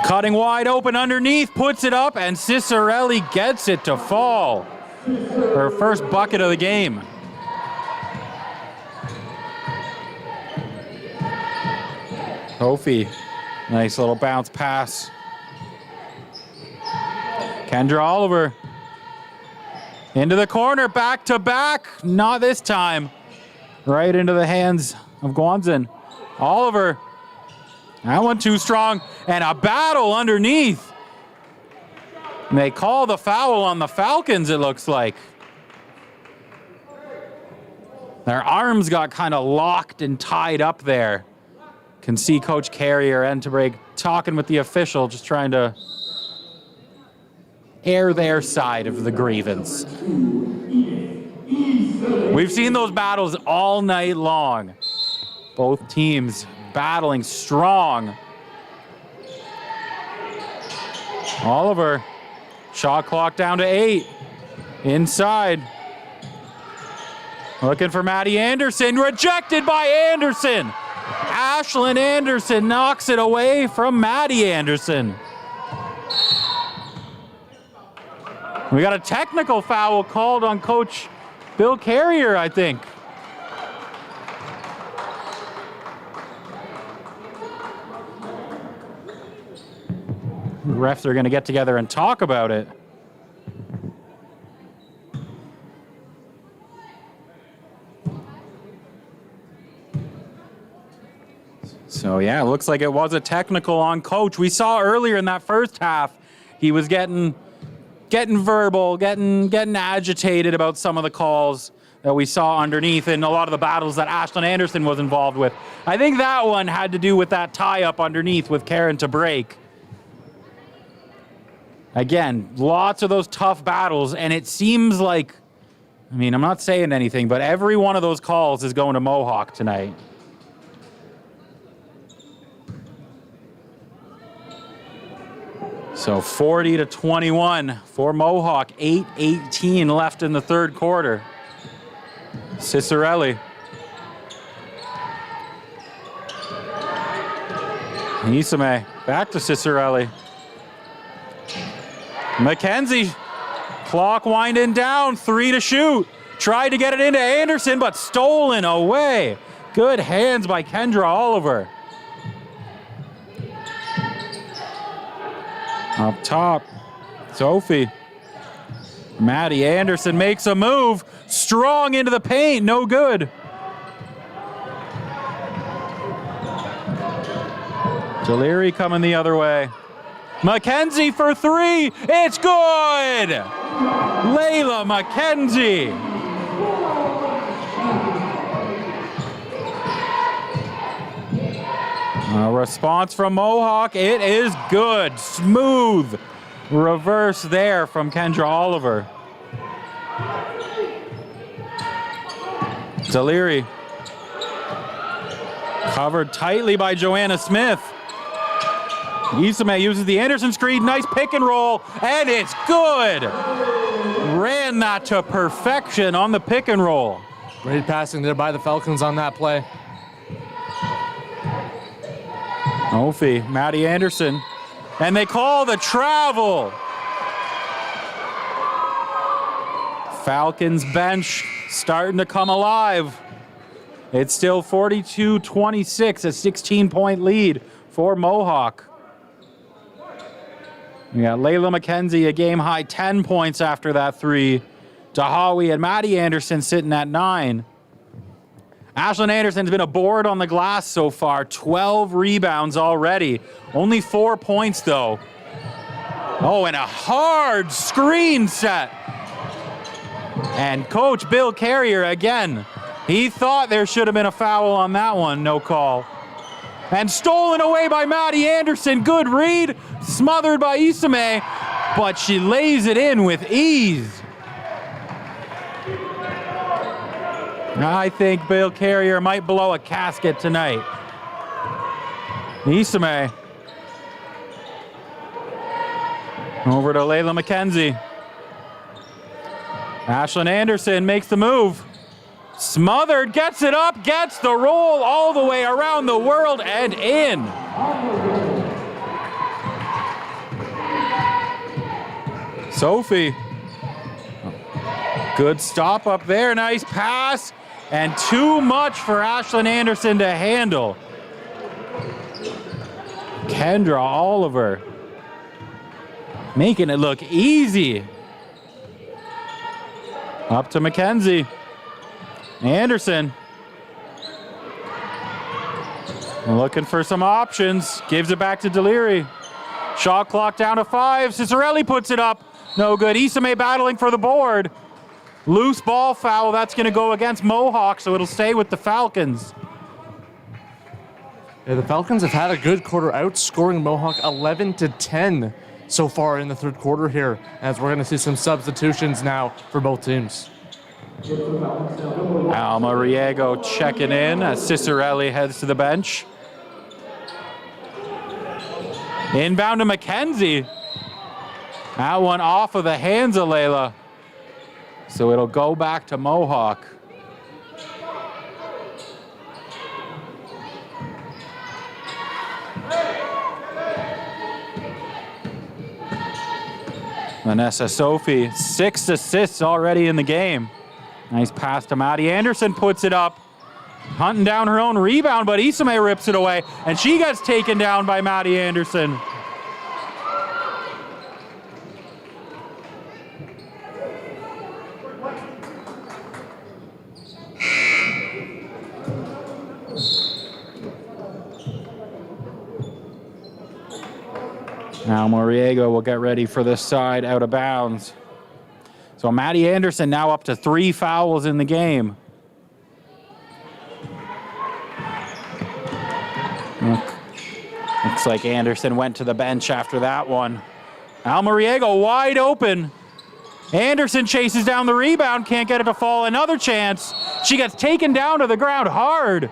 Cutting wide open underneath, puts it up, and Cicerelli gets it to fall. Her first bucket of the game. Kofi, nice little bounce pass. Kendra Oliver into the corner, back to back. Not this time. Right into the hands of Guanzin. Oliver. That one too strong, and a battle underneath. And they call the foul on the Falcons, it looks like. Their arms got kind of locked and tied up there. Can see Coach Carrier and Entebreak talking with the official, just trying to air their side of the grievance. We've seen those battles all night long. Both teams battling strong. Oliver, shot clock down to 8. Inside. Looking for Maddie Anderson, rejected by Anderson. Ashlyn Anderson knocks it away from Maddie Anderson. We got a technical foul called on Coach Bill Carrier, I think. The refs are going to get together and talk about it. So yeah, it looks like it was a technical on Coach. We saw earlier in that first half, he was getting verbal, getting agitated about some of the calls that we saw underneath in a lot of the battles that Ashlyn Anderson was involved with. I think that one had to do with that tie-up underneath with Karen to break. Again, lots of those tough battles, and it seems like, I mean, I'm not saying anything, but every one of those calls is going to Mohawk tonight. So 40-21 for Mohawk, 8:18 left in the third quarter. Cicerelli. Isame, back to Cicerelli. McKenzie, clock winding down, 3 to shoot. Tried to get it into Anderson, but stolen away. Good hands by Kendra Oliver. Up top, Sophie. Maddie Anderson makes a move. Strong into the paint, no good. Deliri coming the other way. McKenzie for 3, it's good! Layla McKenzie. A response from Mohawk, it is good. Smooth reverse there from Kendra Oliver. Deliri. Covered tightly by Joanna Smith. Isame uses the Anderson screen, nice pick and roll, and it's good. Ran that to perfection on the pick and roll. Great passing there by the Falcons on that play. Ophi, Maddie Anderson, and they call the travel. Falcons bench starting to come alive. It's still 42-26, a 16-point lead for Mohawk. We got Layla McKenzie, a game-high 10 points after that three. Dahawi and Maddie Anderson sitting at 9. Ashlyn Anderson's been a board on the glass so far, 12 rebounds already. Only 4 points, though. Oh, and a hard screen set. And Coach Bill Carrier again. He thought there should have been a foul on that one, no call. And stolen away by Maddie Anderson. Good read, smothered by Isame, but she lays it in with ease. I think Bill Carrier might blow a casket tonight. Isame. Over to Layla McKenzie. Ashlyn Anderson makes the move. Smothered, gets it up, gets the roll all the way around the world and in. Sophie. Good stop up there, nice pass. And too much for Ashlyn Anderson to handle. Kendra Oliver making it look easy. Up to McKenzie. Anderson. Looking for some options. Gives it back to Deliri. Shot clock down to 5. Cicerelli puts it up. No good. Isame battling for the board. Loose ball foul. That's going to go against Mohawk, so it'll stay with the Falcons. Yeah, the Falcons have had a good quarter, outscoring Mohawk 11-10 so far in the third quarter here, as we're going to see some substitutions now for both teams. Alma Riego checking in as Cicerelli heads to the bench. Inbound to McKenzie. That one off of the hands of Layla. So it'll go back to Mohawk. Vanessa Sophie, 6 assists already in the game. Nice pass to Maddie Anderson, puts it up. Hunting down her own rebound, but Isame rips it away, and she gets taken down by Maddie Anderson. Now Moriego will get ready for this side out of bounds. So Maddie Anderson now up to 3 fouls in the game. Looks like Anderson went to the bench after that one. Almariego wide open. Anderson chases down the rebound, can't get it to fall. Another chance. She gets taken down to the ground hard.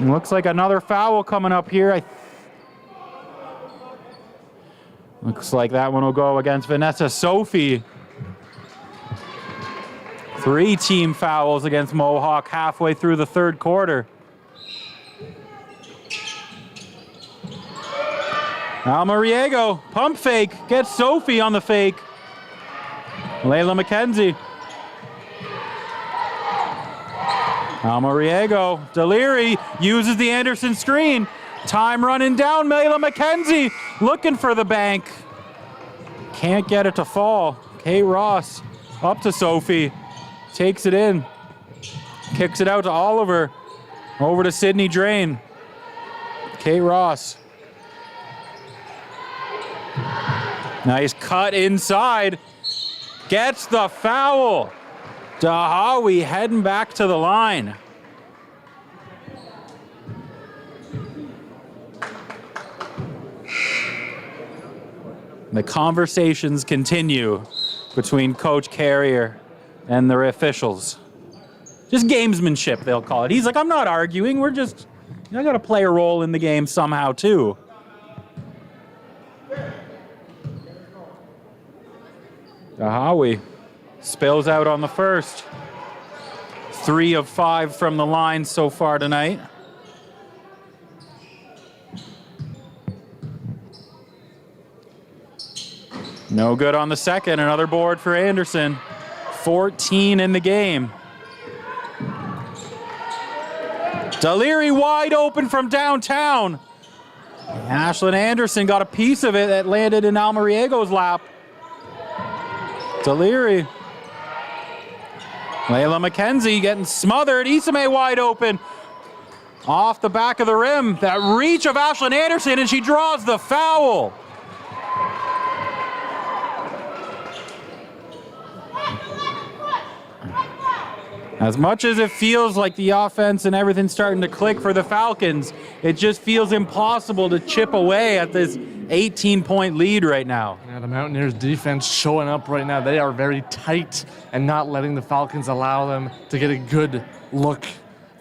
Looks like another foul coming up here. Looks like that one will go against Vanessa Sophie. 3 team fouls against Mohawk halfway through the third quarter. Almariego, pump fake, gets Sophie on the fake. Layla McKenzie. Almariego, Deliri uses the Anderson screen. Time running down, Layla McKenzie looking for the bank. Can't get it to fall. Kate Ross up to Sophie. Takes it in. Kicks it out to Oliver. Over to Sydney Drain. Kate Ross. Nice cut inside. Gets the foul. Dahawi heading back to the line. The conversations continue between Coach Carrier and the officials. Just gamesmanship, they'll call it. He's like, I'm not arguing. We're just, I got to play a role in the game somehow, too. Ahawi spills out on the first. 3 of 5 from the line so far tonight. No good on the second. Another board for Anderson. 14 in the game. Deliri wide open from downtown. Ashlyn Anderson got a piece of it that landed in Almariego's lap. Deliri. Layla McKenzie getting smothered. Isame wide open. Off the back of the rim. That reach of Ashlyn Anderson, and she draws the foul. As much as it feels like the offense and everything's starting to click for the Falcons, it just feels impossible to chip away at this 18-point lead right now. Yeah, the Mountaineers defense showing up right now. They are very tight and not letting the Falcons allow them to get a good look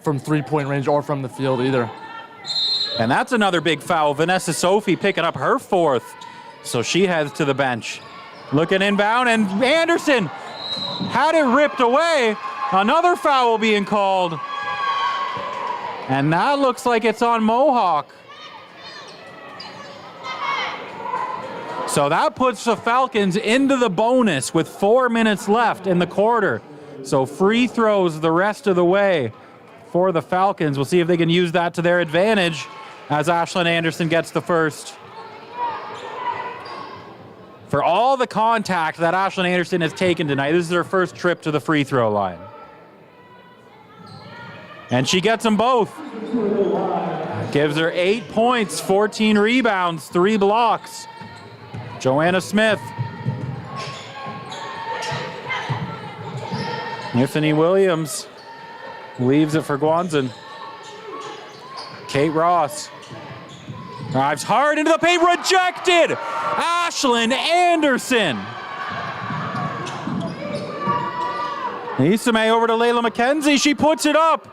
from three-point range or from the field either. And that's another big foul. Vanessa Sophie picking up her 4th. So she heads to the bench. Looking inbound, and Anderson had it ripped away. Another foul being called. And that looks like it's on Mohawk. So that puts the Falcons into the bonus with 4 minutes left in the quarter. So free throws the rest of the way for the Falcons. We'll see if they can use that to their advantage as Ashlyn Anderson gets the first. For all the contact that Ashlyn Anderson has taken tonight, this is her first trip to the free throw line. And she gets them both. Gives her 8 points, 14 rebounds, 3 blocks. Joanna Smith. Anthony Williams leaves it for Guanzin. Kate Ross drives hard into the paint, rejected! Ashlyn Anderson. Isame over to Layla McKenzie. She puts it up.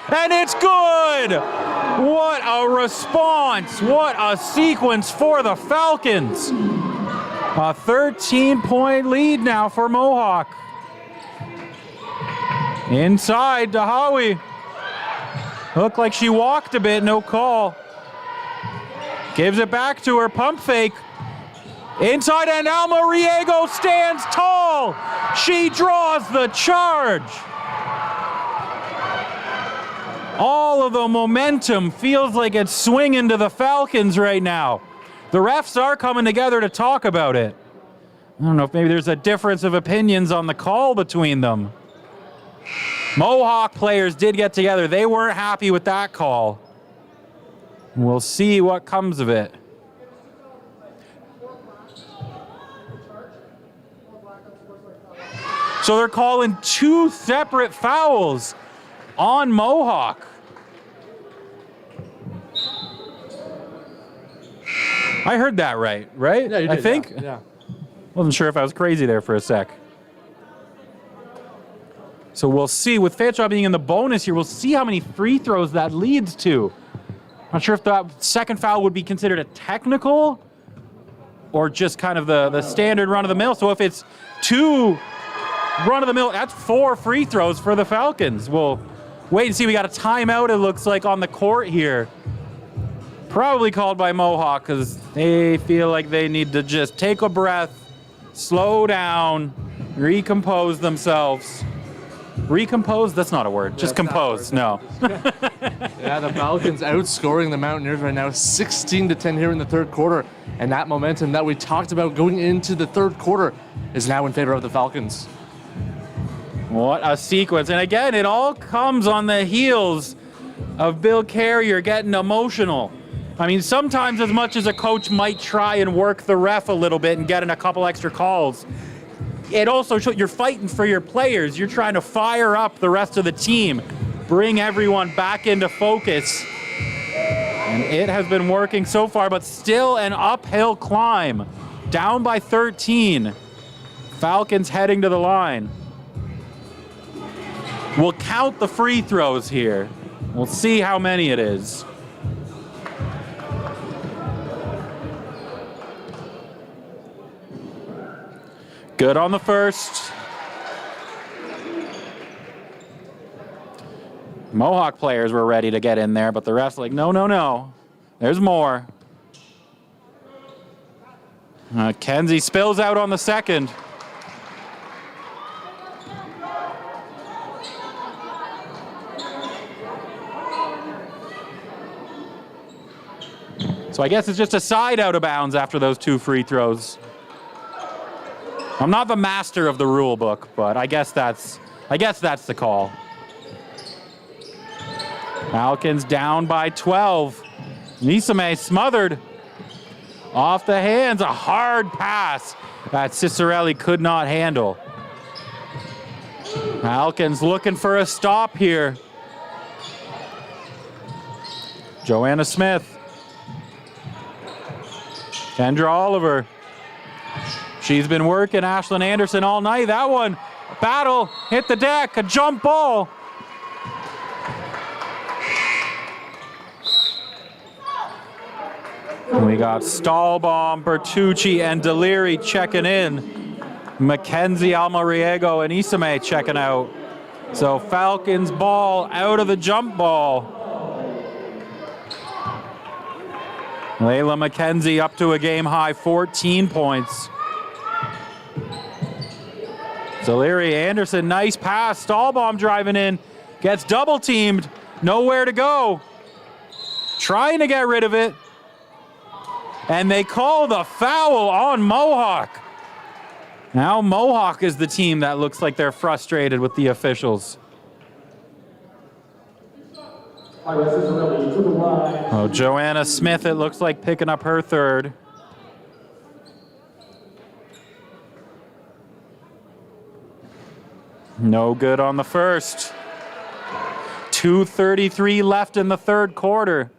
And it's good! What a response! What a sequence for the Falcons! A 13-point lead now for Mohawk. Inside, Dahawi. Looked like she walked a bit, no call. Gives it back to her, pump fake. Inside, and Alma Riego stands tall. She draws the charge. All of the momentum feels like it's swinging to the Falcons right now. The refs are coming together to talk about it. I don't know if maybe there's a difference of opinions on the call between them. Mohawk players did get together. They weren't happy with that call. We'll see what comes of it. So they're calling 2 separate fouls on Mohawk. I heard that right? Yeah, you did, I think? Yeah. Wasn't sure if I was crazy there for a sec. So we'll see. With Fanshawe being in the bonus here, we'll see how many free throws that leads to. Not sure if that second foul would be considered a technical or just kind of the standard run-of-the-mill. So if it's 2 run-of-the-mill, that's 4 free throws for the Falcons. We'll wait and see. We got a timeout, it looks like, on the court here. Probably called by Mohawk because they feel like they need to just take a breath, slow down, recompose themselves. Recompose? That's not a word. Just compose. No. Yeah, the Falcons outscoring the Mountaineers right now 16-10 here in the third quarter. And that momentum that we talked about going into the third quarter is now in favor of the Falcons. What a sequence. And again, it all comes on the heels of Bill Carrier getting emotional. I mean, sometimes as much as a coach might try and work the ref a little bit and get in a couple extra calls, it also shows you're fighting for your players. You're trying to fire up the rest of the team, bring everyone back into focus. And it has been working so far, but still an uphill climb. Down by 13. Falcons heading to the line. We'll count the free throws here. We'll see how many it is. Good on the first. Mohawk players were ready to get in there, but the refs like, no, no, no. There's more. Kenzie spills out on the second. So I guess it's just a side out of bounds after those 2 free throws. I'm not the master of the rule book, but I guess that's the call. Falcons down by 12. Nisame smothered off the hands. A hard pass that Cicerelli could not handle. Falcons looking for a stop here. Joanna Smith. Kendra Oliver. She's been working Ashlyn Anderson all night. That one, battle, hit the deck, a jump ball. We got Stahlbaum, Bertucci, and Deliri checking in. Mackenzie, Almariego, and Isame checking out. So Falcons ball out of the jump ball. Layla McKenzie up to a game high 14 points. Deliri Anderson, nice pass. Stahlbaum driving in, gets double teamed, nowhere to go. Trying to get rid of it. And they call the foul on Mohawk. Now Mohawk is the team that looks like they're frustrated with the officials. Oh, Joanna Smith, it looks like picking up her third. No good on the first. 2:33 left in the third quarter.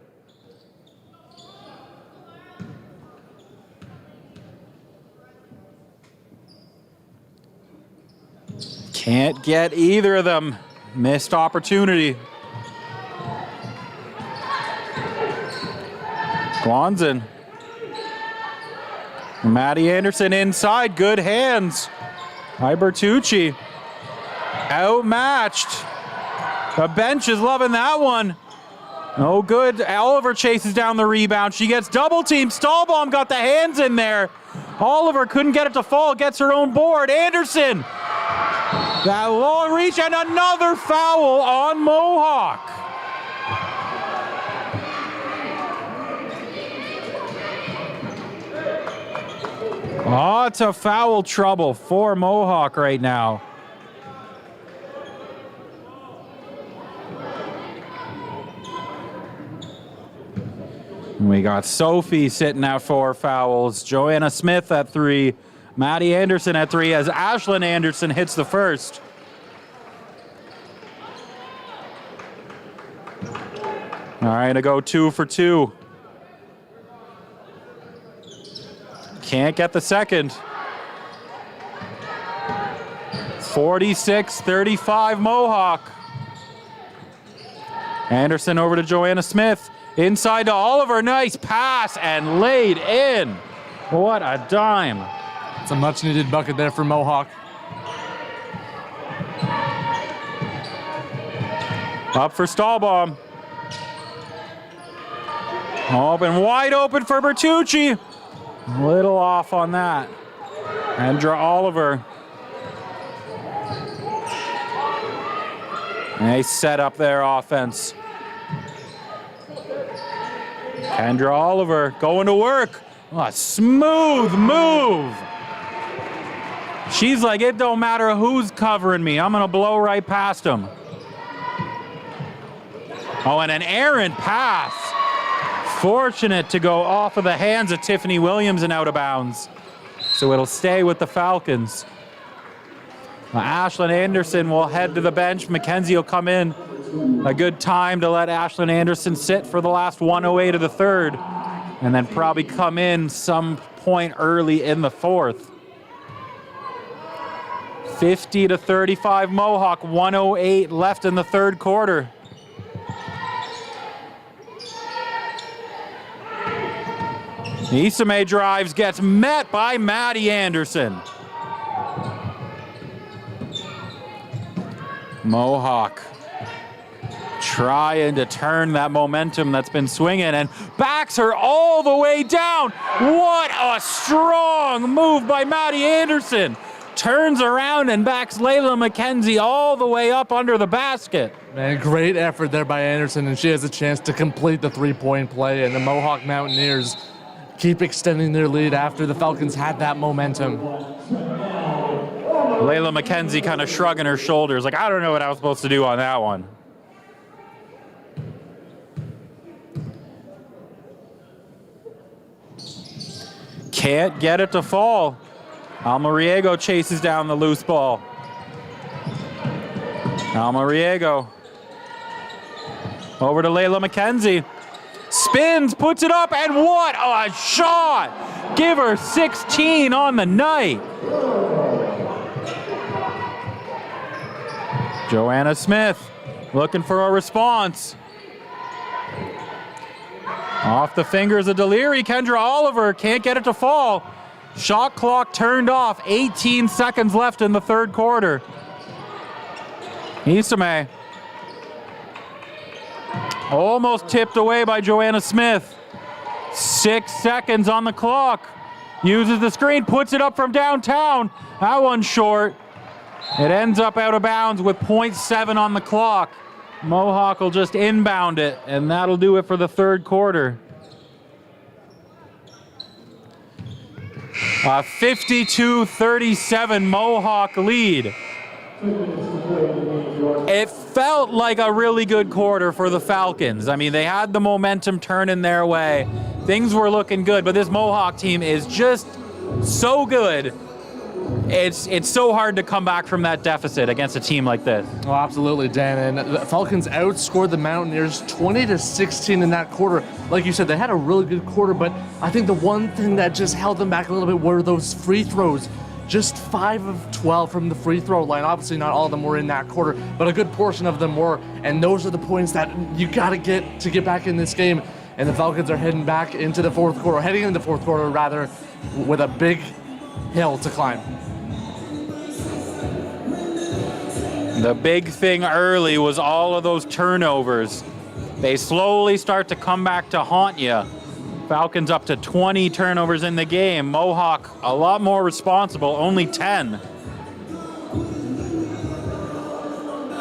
Can't get either of them. Missed opportunity. Gwanzin. Maddie Anderson inside, good hands. By Bertucci. Outmatched. The bench is loving that one. No good. Oliver chases down the rebound. She gets double teamed. Stahlbaum got the hands in there. Oliver couldn't get it to fall. Gets her own board. Anderson. That long reach and another foul on Mohawk. Lots of foul trouble for Mohawk right now. We got Sophie sitting at 4 fouls. Joanna Smith at 3. Maddie Anderson at 3 as Ashlyn Anderson hits the first. All right, to go 2 for 2. Can't get the second. 46-35 Mohawk. Anderson over to Joanna Smith. Inside to Oliver, nice pass and laid in. What a dime. It's a much needed bucket there for Mohawk. Up for Stahlbaum. Open, wide open for Bertucci. A little off on that. Kendra Oliver. Nice set up there, offense. Kendra Oliver going to work. Oh, a smooth move. She's like, it don't matter who's covering me. I'm going to blow right past him. Oh, and an errant pass. Fortunate to go off of the hands of Tiffany Williams and out of bounds. So it'll stay with the Falcons. Ashlyn Anderson will head to the bench. Mackenzie will come in. A good time to let Ashlyn Anderson sit for the last 1:08 of the third, and then probably come in some point early in the fourth. 50-35 Mohawk, 1:08 left in the third quarter. Isame drives, gets met by Maddie Anderson. Mohawk trying to turn that momentum that's been swinging and backs her all the way down. What a strong move by Maddie Anderson. Turns around and backs Layla McKenzie all the way up under the basket. Man, great effort there by Anderson, and she has a chance to complete the three-point play, and the Mohawk Mountaineers keep extending their lead after the Falcons had that momentum. Layla McKenzie kind of shrugging her shoulders like, I don't know what I was supposed to do on that one. Can't get it to fall. Almariego chases down the loose ball. Almariego over to Layla McKenzie. Spins, puts it up, and what a shot! Give her 16 on the night. Joanna Smith looking for a response. Off the fingers of Deliri. Kendra Oliver can't get it to fall. Shot clock turned off. 18 seconds left in the third quarter. Isame. Almost tipped away by Joanna Smith. 6 seconds on the clock. Uses the screen, puts it up from downtown. That one's short. It ends up out of bounds with 0.7 on the clock. Mohawk will just inbound it, and that'll do it for the third quarter. A 52-37 Mohawk lead. It felt like a really good quarter for the Falcons. I mean, they had the momentum turning their way. Things were looking good, but this Mohawk team is just so good. It's so hard to come back from that deficit against a team like this. Oh, absolutely, Dan. And the Falcons outscored the Mountaineers 20-16 in that quarter. Like you said, they had a really good quarter, but I think the one thing that just held them back a little bit were those free throws. Just 5 of 12 from the free throw line. Obviously, not all of them were in that quarter, but a good portion of them were. And those are the points that you got to get back in this game. And the Falcons are heading into the fourth quarter rather, with a big hill to climb. The big thing early was all of those turnovers. They slowly start to come back to haunt you. Falcons up to 20 turnovers in the game. Mohawk a lot more responsible, only 10.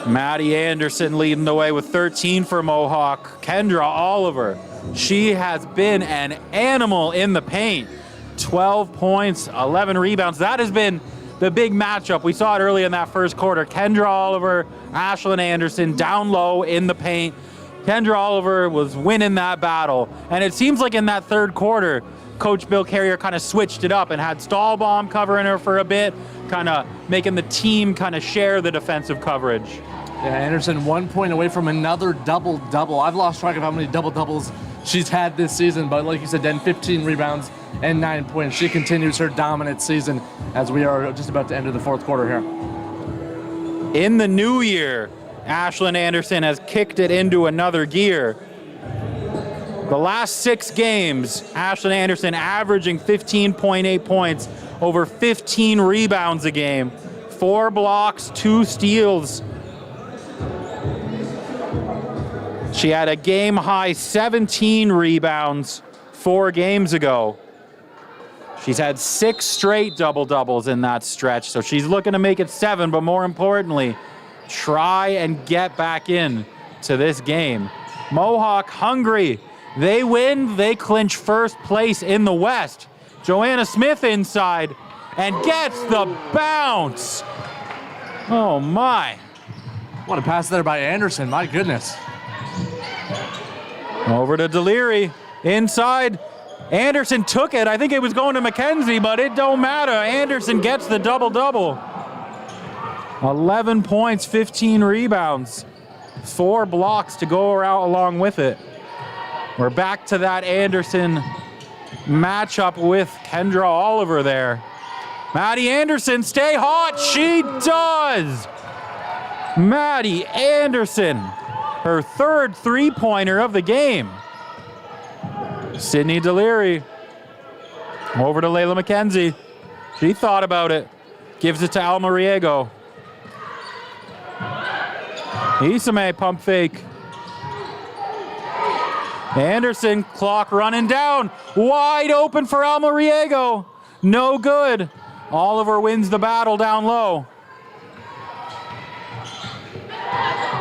Maddie Anderson leading the way with 13 for Mohawk. Kendra Oliver, she has been an animal in the paint. 12 points, 11 rebounds. That has been the big matchup. We saw it early in that first quarter. Kendra Oliver, Ashlyn Anderson down low in the paint. Kendra Oliver was winning that battle. And it seems like in that third quarter, Coach Bill Carrier kind of switched it up and had Stahlbaum covering her for a bit, kind of making the team kind of share the defensive coverage. Yeah, Anderson 1 point away from another double-double. I've lost track of how many double-doubles she's had this season, but like you said, then 15 rebounds and 9 points. She continues her dominant season as we are just about to enter the fourth quarter here. In the new year, Ashlyn Anderson has kicked it into another gear. The last 6 games, Ashlyn Anderson averaging 15.8 points, over 15 rebounds a game, 4 blocks, 2 steals. She had a game-high 17 rebounds 4 games ago. She's had 6 straight double-doubles in that stretch, so she's looking to make it 7, but more importantly, try and get back in to this game. Mohawk hungry. They win, they clinch first place in the West. Joanna Smith inside and gets the bounce. Oh my. What a pass there by Anderson, my goodness. Over to Deliri, inside. Anderson took it. I think it was going to McKenzie, but it don't matter. Anderson gets the double-double. 11 points, 15 rebounds, 4 blocks to go around along with it. We're back to that Anderson matchup with Kendra Oliver there. Maddie Anderson, stay hot. She does. Maddie Anderson, her third three-pointer of the game. Sydney Deliri over to Layla McKenzie. She thought about it. Gives it to Almariego. Isame pump fake. Anderson, clock running down. Wide open for Almoriego. No good. Oliver wins the battle down low.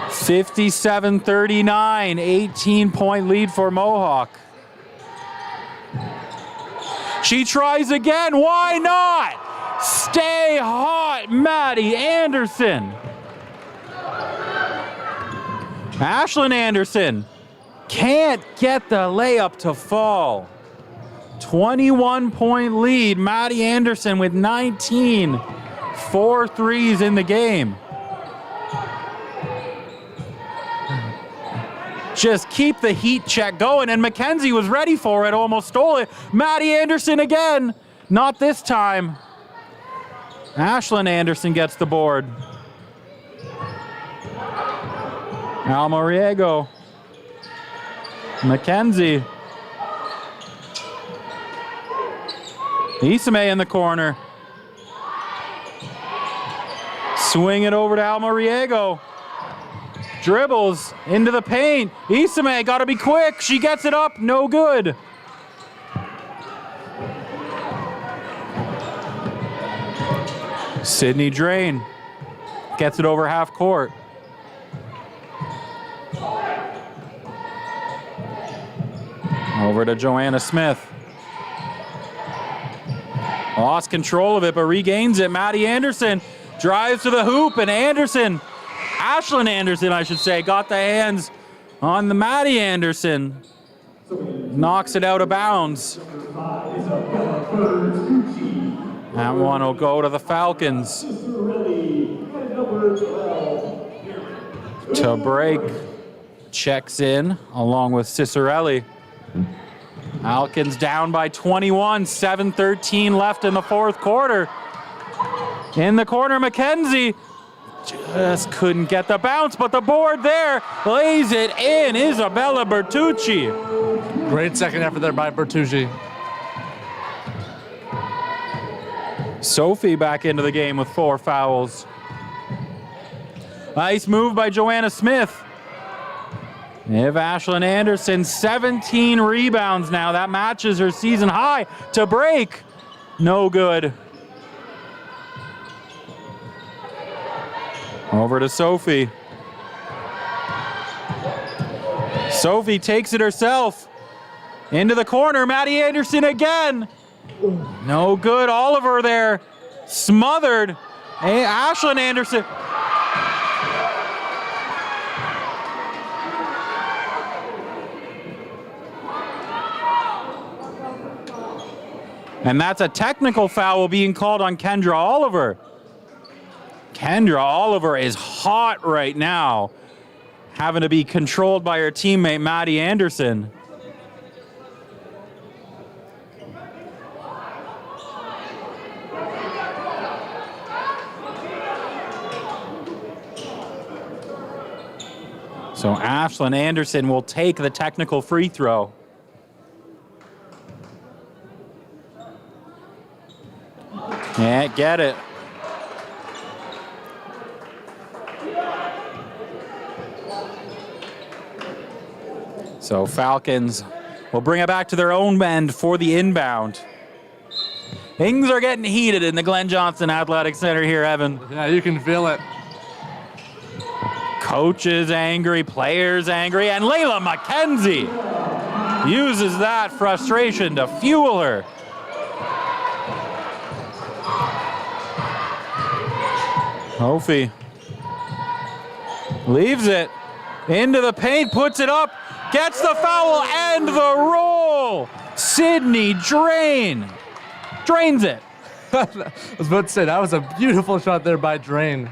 57-39, 18-point lead for Mohawk. She tries again. Why not? Stay hot, Maddie Anderson. Ashlyn Anderson can't get the layup to fall. 21-point lead. Maddie Anderson with 19. 4 threes in the game. Just keep the heat check going, and Mackenzie was ready for it, almost stole it. Maddie Anderson again. Not this time. Ashlyn Anderson gets the board. Almoriego. Mackenzie. Isame in the corner. Swing it over to Almoriego. Dribbles into the paint. Isame got to be quick. She gets it up. No good. Sydney Drain gets it over half court. Over to Joanna Smith. Lost control of it, but regains it. Maddie Anderson drives to the hoop, and Ashlyn Anderson, I should say, got the hands on the Maddie Anderson. Knocks it out of bounds. That one will go to the Falcons. To break. Checks in along with Cicerelli. Falcons down by 21, 7:13 left in the fourth quarter. In the corner, Mackenzie just couldn't get the bounce, but the board there lays it in. Isabella Bertucci. Great second effort there by Bertucci. Sophie back into the game with 4 fouls. Nice move by Joanna Smith. If Ashlyn Anderson, 17 rebounds now. That matches her season high. To break. No good. Over to Sophie. Sophie takes it herself. Into the corner. Maddie Anderson again. No good. Oliver there. Smothered. Ashlyn Anderson. And that's a technical foul being called on Kendra Oliver. Kendra Oliver is hot right now, having to be controlled by her teammate Maddie Anderson. So Ashlyn Anderson will take the technical free throw. Can't get it. So Falcons will bring it back to their own end for the inbound. Things are getting heated in the Glenn Johnson Athletic Center here, Evan. Yeah, you can feel it. Coaches angry, players angry, and Layla Mackenzie uses that frustration to fuel her. Hofi leaves it into the paint, puts it up, gets the foul and the roll. Sydney drains it. I was about to say, that was a beautiful shot there by Drain.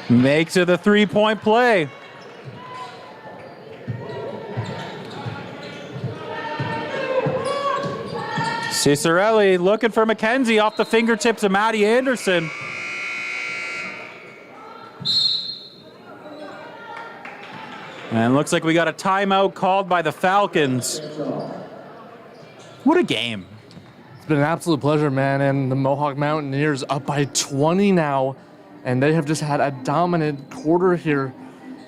Makes it a three-point play. Cicerelli looking for Mackenzie off the fingertips of Maddie Anderson. And looks like we got a timeout called by the Falcons. What a game. It's been an absolute pleasure, man. And the Mohawk Mountaineers up by 20 now. And they have just had a dominant quarter here.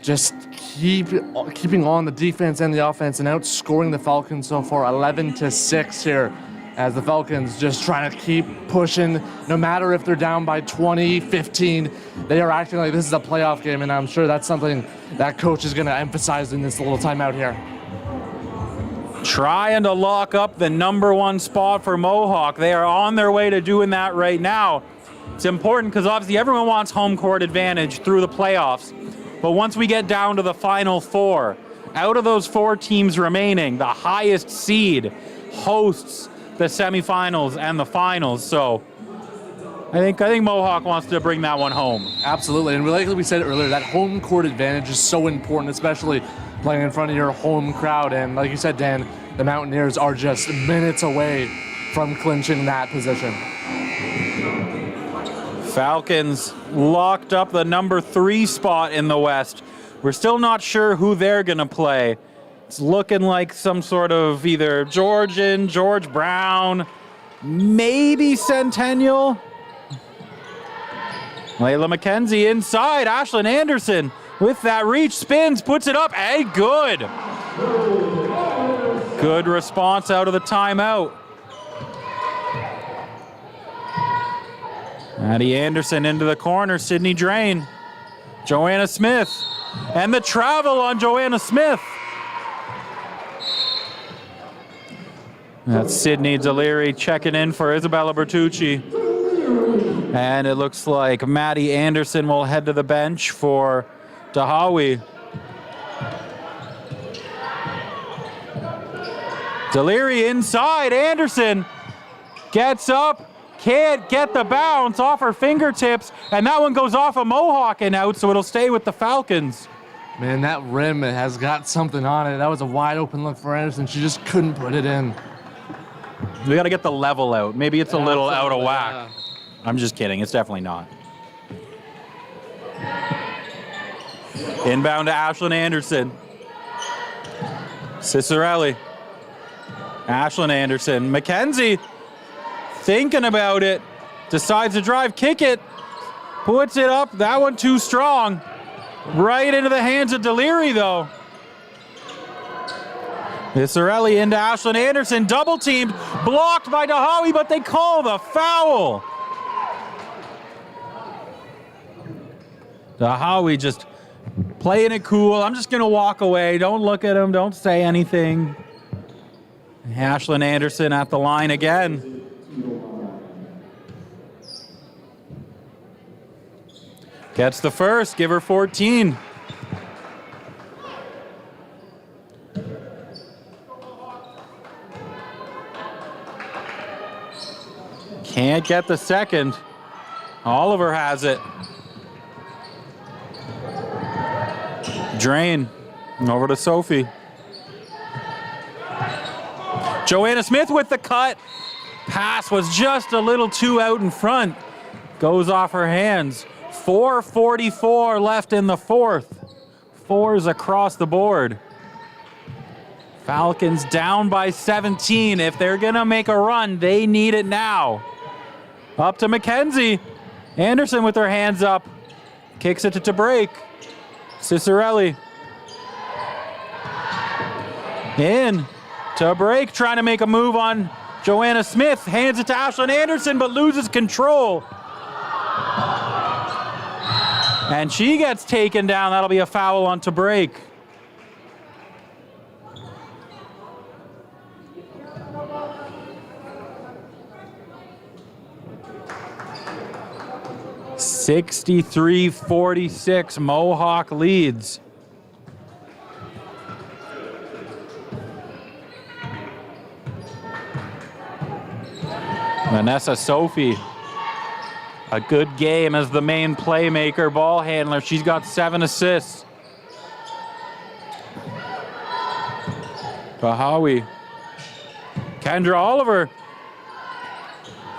Just keeping on the defense and the offense and outscoring the Falcons so far 11-6 here. As the Falcons just trying to keep pushing, no matter if they're down by 20, 15, they are acting like this is a playoff game, and I'm sure that's something that coach is going to emphasize in this little timeout here. Trying to lock up the #1 spot for Mohawk. They are on their way to doing that right now. It's important because obviously everyone wants home court advantage through the playoffs, but once we get down to the Final Four, out of those 4 teams remaining, the highest seed hosts the semifinals and the finals. So I think Mohawk wants to bring that one home. Absolutely, and like we said earlier, that home court advantage is so important, especially playing in front of your home crowd. And like you said, Dan, the Mountaineers are just minutes away from clinching that position. Falcons locked up the #3 spot in the West. We're still not sure who they're going to play. It's looking like some sort of either Georgian, George Brown, maybe Centennial. Layla McKenzie inside. Ashlyn Anderson with that reach, spins, puts it up, and good. Good response out of the timeout. Maddie Anderson into the corner, Sydney Drain. Joanna Smith. And the travel on Joanna Smith. That's Sydney Deliri checking in for Isabella Bertucci. And it looks like Maddie Anderson will head to the bench for Dahawi. Deliri inside, Anderson gets up, can't get the bounce off her fingertips, and that one goes off a Mohawk and out, so it'll stay with the Falcons. Man, that rim has got something on it. That was a wide open look for Anderson. She just couldn't put it in. We got to get the level out. Maybe it's a little out of whack. Yeah. I'm just kidding. It's definitely not. Inbound to Ashlyn Anderson. Cicerelli. Ashlyn Anderson. McKenzie thinking about it. Decides to drive, kick it. Puts it up. That one too strong. Right into the hands of Deliri, though. Cicerelli into Ashlyn Anderson. Double teamed. Blocked by Dahawi, but they call the foul. Dahawi just playing it cool. I'm just going to walk away. Don't look at him. Don't say anything. Ashlyn Anderson at the line again. Gets the first. Give her 14. Can't get the second. Oliver has it. Drain. Over to Sophie. Joanna Smith with the cut. Pass was just a little too out in front. Goes off her hands. 4:44 left in the fourth. 4s across the board. Falcons down by 17. If they're going to make a run, they need it now. Up to McKenzie. Anderson with her hands up. Kicks it to break. Cicerelli. In to break, trying to make a move on Joanna Smith. Hands it to Ashlyn Anderson, but loses control. And she gets taken down. That'll be a foul on to break. (63-46) Mohawk leads. Vanessa Sophie, a good game as the main playmaker, ball handler. She's got 7 assists. Bahawi. Kendra Oliver.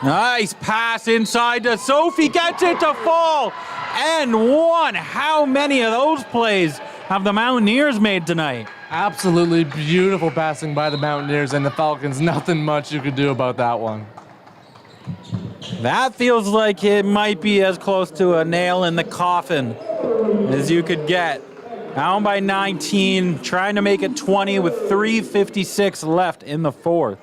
Nice pass inside to Sophie. Gets it to fall. And one. How many of those plays have the Mountaineers made tonight? Absolutely beautiful passing by the Mountaineers and the Falcons. Nothing much you could do about that one. That feels like it might be as close to a nail in the coffin as you could get. Down by 19, trying to make it 20 with 3:56 left in the fourth.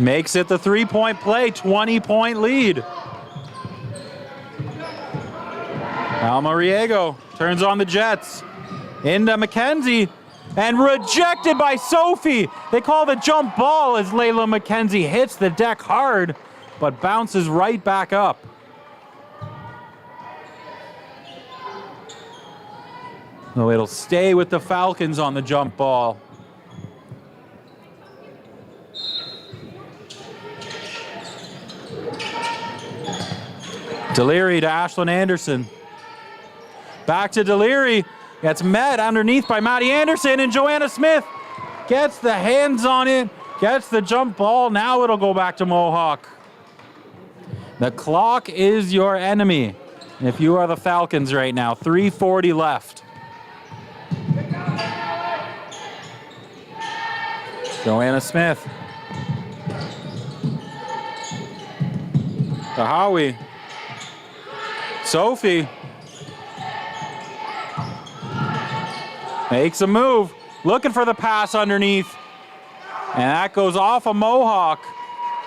Makes it the 3-point play, 20-point lead. Almariego turns on the Jets. Into McKenzie. And rejected by Sophie. They call the jump ball as Layla McKenzie hits the deck hard, but bounces right back up. So it'll stay with the Falcons on the jump ball. Deliri to Ashlyn Anderson. Back to Deliri. Gets met underneath by Maddie Anderson, and Joanna Smith gets the hands on it, gets the jump ball. Now it'll go back to Mohawk. The clock is your enemy if you are the Falcons right now. 3:40 left. Joanna Smith. To Howie. Sophie. Makes a move, looking for the pass underneath. And that goes off of Mohawk.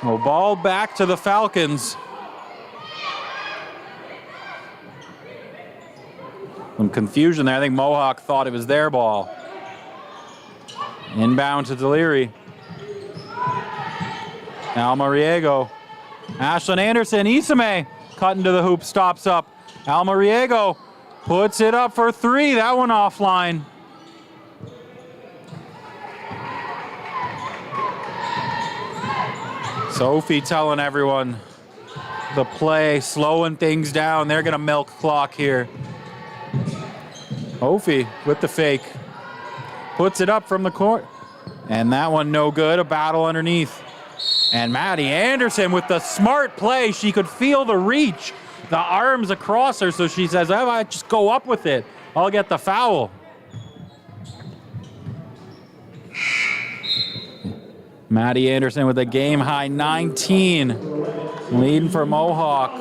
No ball back to the Falcons. Some confusion there. I think Mohawk thought it was their ball. Inbound to Deliri. Almariego. Ashlyn Anderson, Isame, cut into the hoop, stops up. Almariego puts it up for three. That one offline. Sophie telling everyone the play, slowing things down. They're going to milk clock here. Sophie with the fake. Puts it up from the court. And that one no good. A battle underneath. And Maddie Anderson with the smart play. She could feel the reach, the arms across her. So she says, if I just go up with it, I'll get the foul. Maddie Anderson with a game-high 19, leading for Mohawk.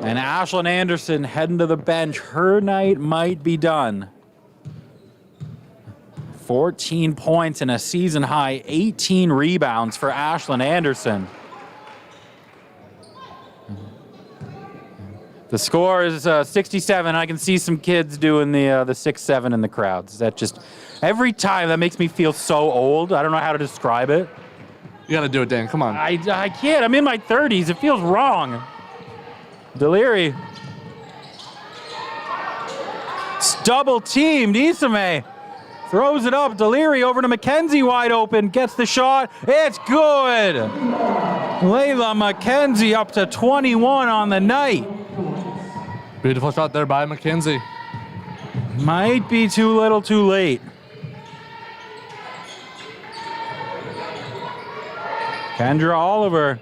And Ashlyn Anderson heading to the bench. Her night might be done. 14 points and a season-high 18 rebounds for Ashlyn Anderson. The score is 67. I can see some kids doing the 6-7 in the crowds. That just... Every time, that makes me feel so old. I don't know how to describe it. You got to do it, Dan. Come on. I can't. I'm in my 30s. It feels wrong. Deliri. It's double teamed. Isame throws it up. Deliri over to McKenzie, wide open. Gets the shot. It's good. Layla McKenzie up to 21 on the night. Beautiful shot there by McKenzie. Might be too little too late. Kendra Oliver.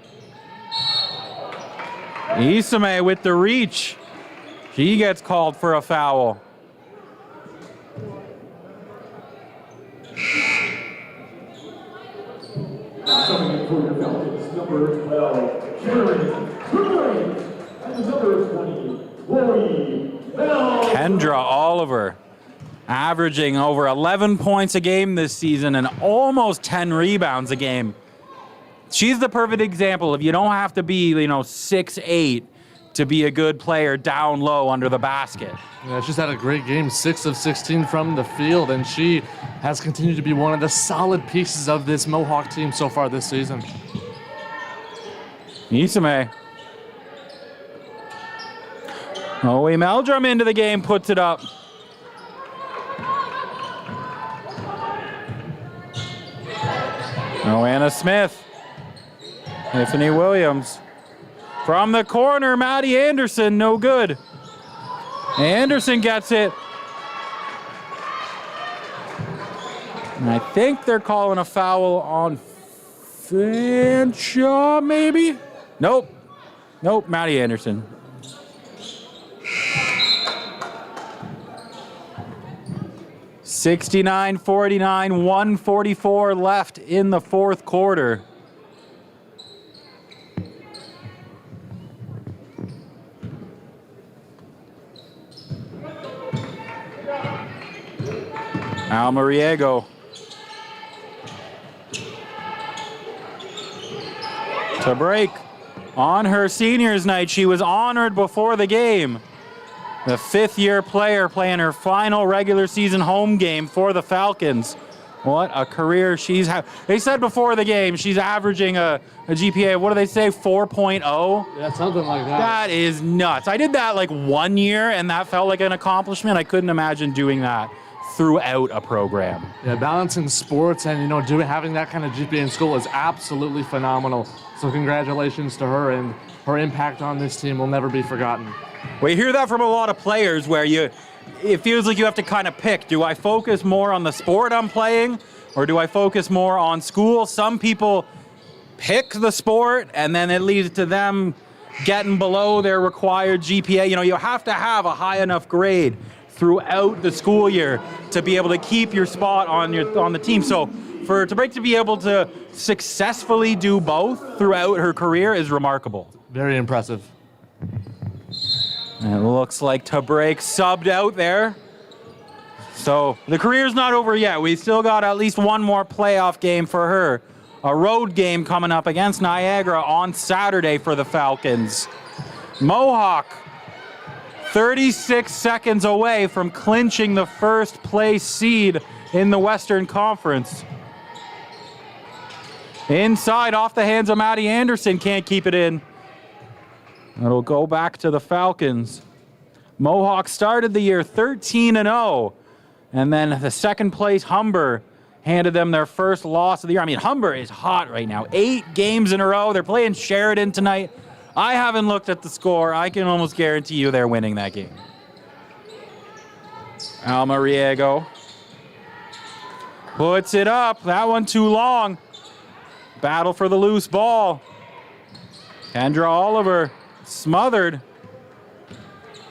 Isame with the reach. She gets called for a foul. Coming in for your Falcons, number 12, Karen, and number 20, Chloe Bell. Kendra Oliver averaging over 11 points a game this season and almost 10 rebounds a game. She's the perfect example of you don't have to be, 6'8" to be a good player down low under the basket. Yeah, she's had a great game, 6 of 16 from the field, and she has continued to be one of the solid pieces of this Mohawk team so far this season. Isame. Owe Meldrum into the game, puts it up. Joanna Smith. Tiffany Williams. From the corner, Maddie Anderson, no good. Anderson gets it. And I think they're calling a foul on Fanshawe, maybe? Nope. Nope, Maddie Anderson. (69-49), 1:44 left in the fourth quarter. Almariego. To break. On her seniors night, she was honored before the game. The fifth-year player playing her final regular season home game for the Falcons. What a career she's had. They said before the game she's averaging a GPA, what do they say, 4.0? Yeah, something like that. That is nuts. I did that like 1 year, and that felt like an accomplishment. I couldn't imagine doing that throughout a program. Yeah, balancing sports and having that kind of GPA in school is absolutely phenomenal. So congratulations to her, and her impact on this team will never be forgotten. We hear that from a lot of players where it feels like you have to kind of pick. Do I focus more on the sport I'm playing, or do I focus more on school? Some people pick the sport, and then it leads to them getting below their required GPA. You have to have a high enough grade throughout the school year to be able to keep your spot on the team. So for Tabrek to be able to successfully do both throughout her career is remarkable. Very impressive. And it looks like Tabrek subbed out there. So the career's not over yet. We still got at least one more playoff game for her. A road game coming up against Niagara on Saturday for the Falcons. Mohawk, 36 seconds away from clinching the first place seed in the Western Conference. Inside, off the hands of Maddie Anderson, can't keep it in. It'll go back to the Falcons. Mohawk started the year 13-0, and then the second place Humber handed them their first loss of the year. I mean, Humber is hot right now. 8 games in a row. They're playing Sheridan tonight. I haven't looked at the score. I can almost guarantee you they're winning that game. Almariego puts it up. That one too long. Battle for the loose ball. Kendra Oliver smothered.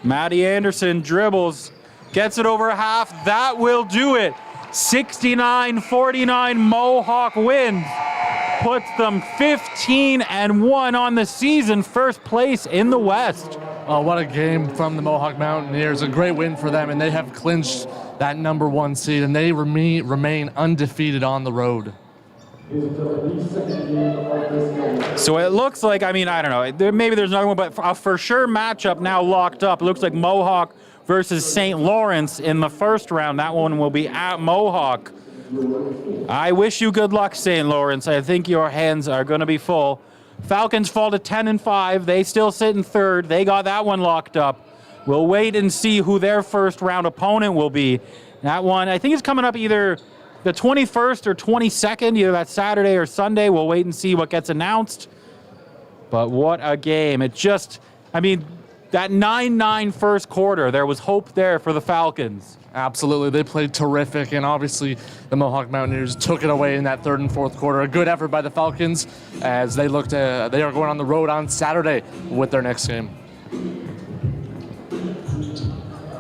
Maddie Anderson dribbles. Gets it over half. That will do it. 69-49 Mohawk wins. Puts them 15-1 on the season. First place in the West. Oh, what a game from the Mohawk Mountaineers. A great win for them, and they have clinched that #1 seed, and they remain undefeated on the road. So it looks like, I don't know, maybe there's another one, but a for sure matchup now locked up. It looks like Mohawk versus St. Lawrence in the first round. That one will be at Mohawk. I wish you good luck, St. Lawrence. I think your hands are going to be full. Falcons fall to 10-5. They still sit in third. They got that one locked up. We'll wait and see who their first round opponent will be. That one, I think it's coming up either the 21st or 22nd, either that Saturday or Sunday. We'll wait and see what gets announced. But what a game. It just, that 9-9 first quarter, there was hope there for the Falcons. Absolutely. They played terrific, and obviously the Mohawk Mountaineers took it away in that third and fourth quarter. A good effort by the Falcons as they are going on the road on Saturday with their next game.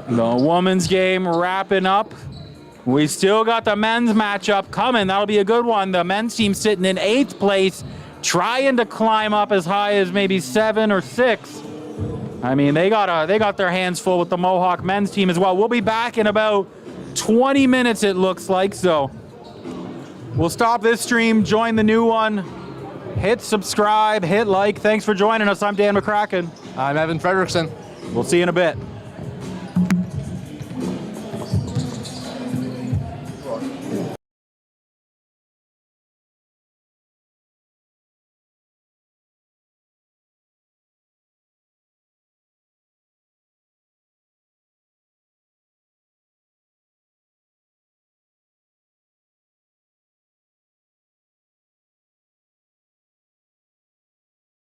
The women's game wrapping up. We still got the men's matchup coming. That'll be a good one. The men's team sitting in 8th place, trying to climb up as high as maybe 7 or 6. They got their hands full with the Mohawk men's team as well. We'll be back in about 20 minutes, it looks like. So we'll stop this stream, join the new one, hit subscribe, hit like. Thanks for joining us. I'm Dan McCracken. I'm Evan Frederickson. We'll see you in a bit.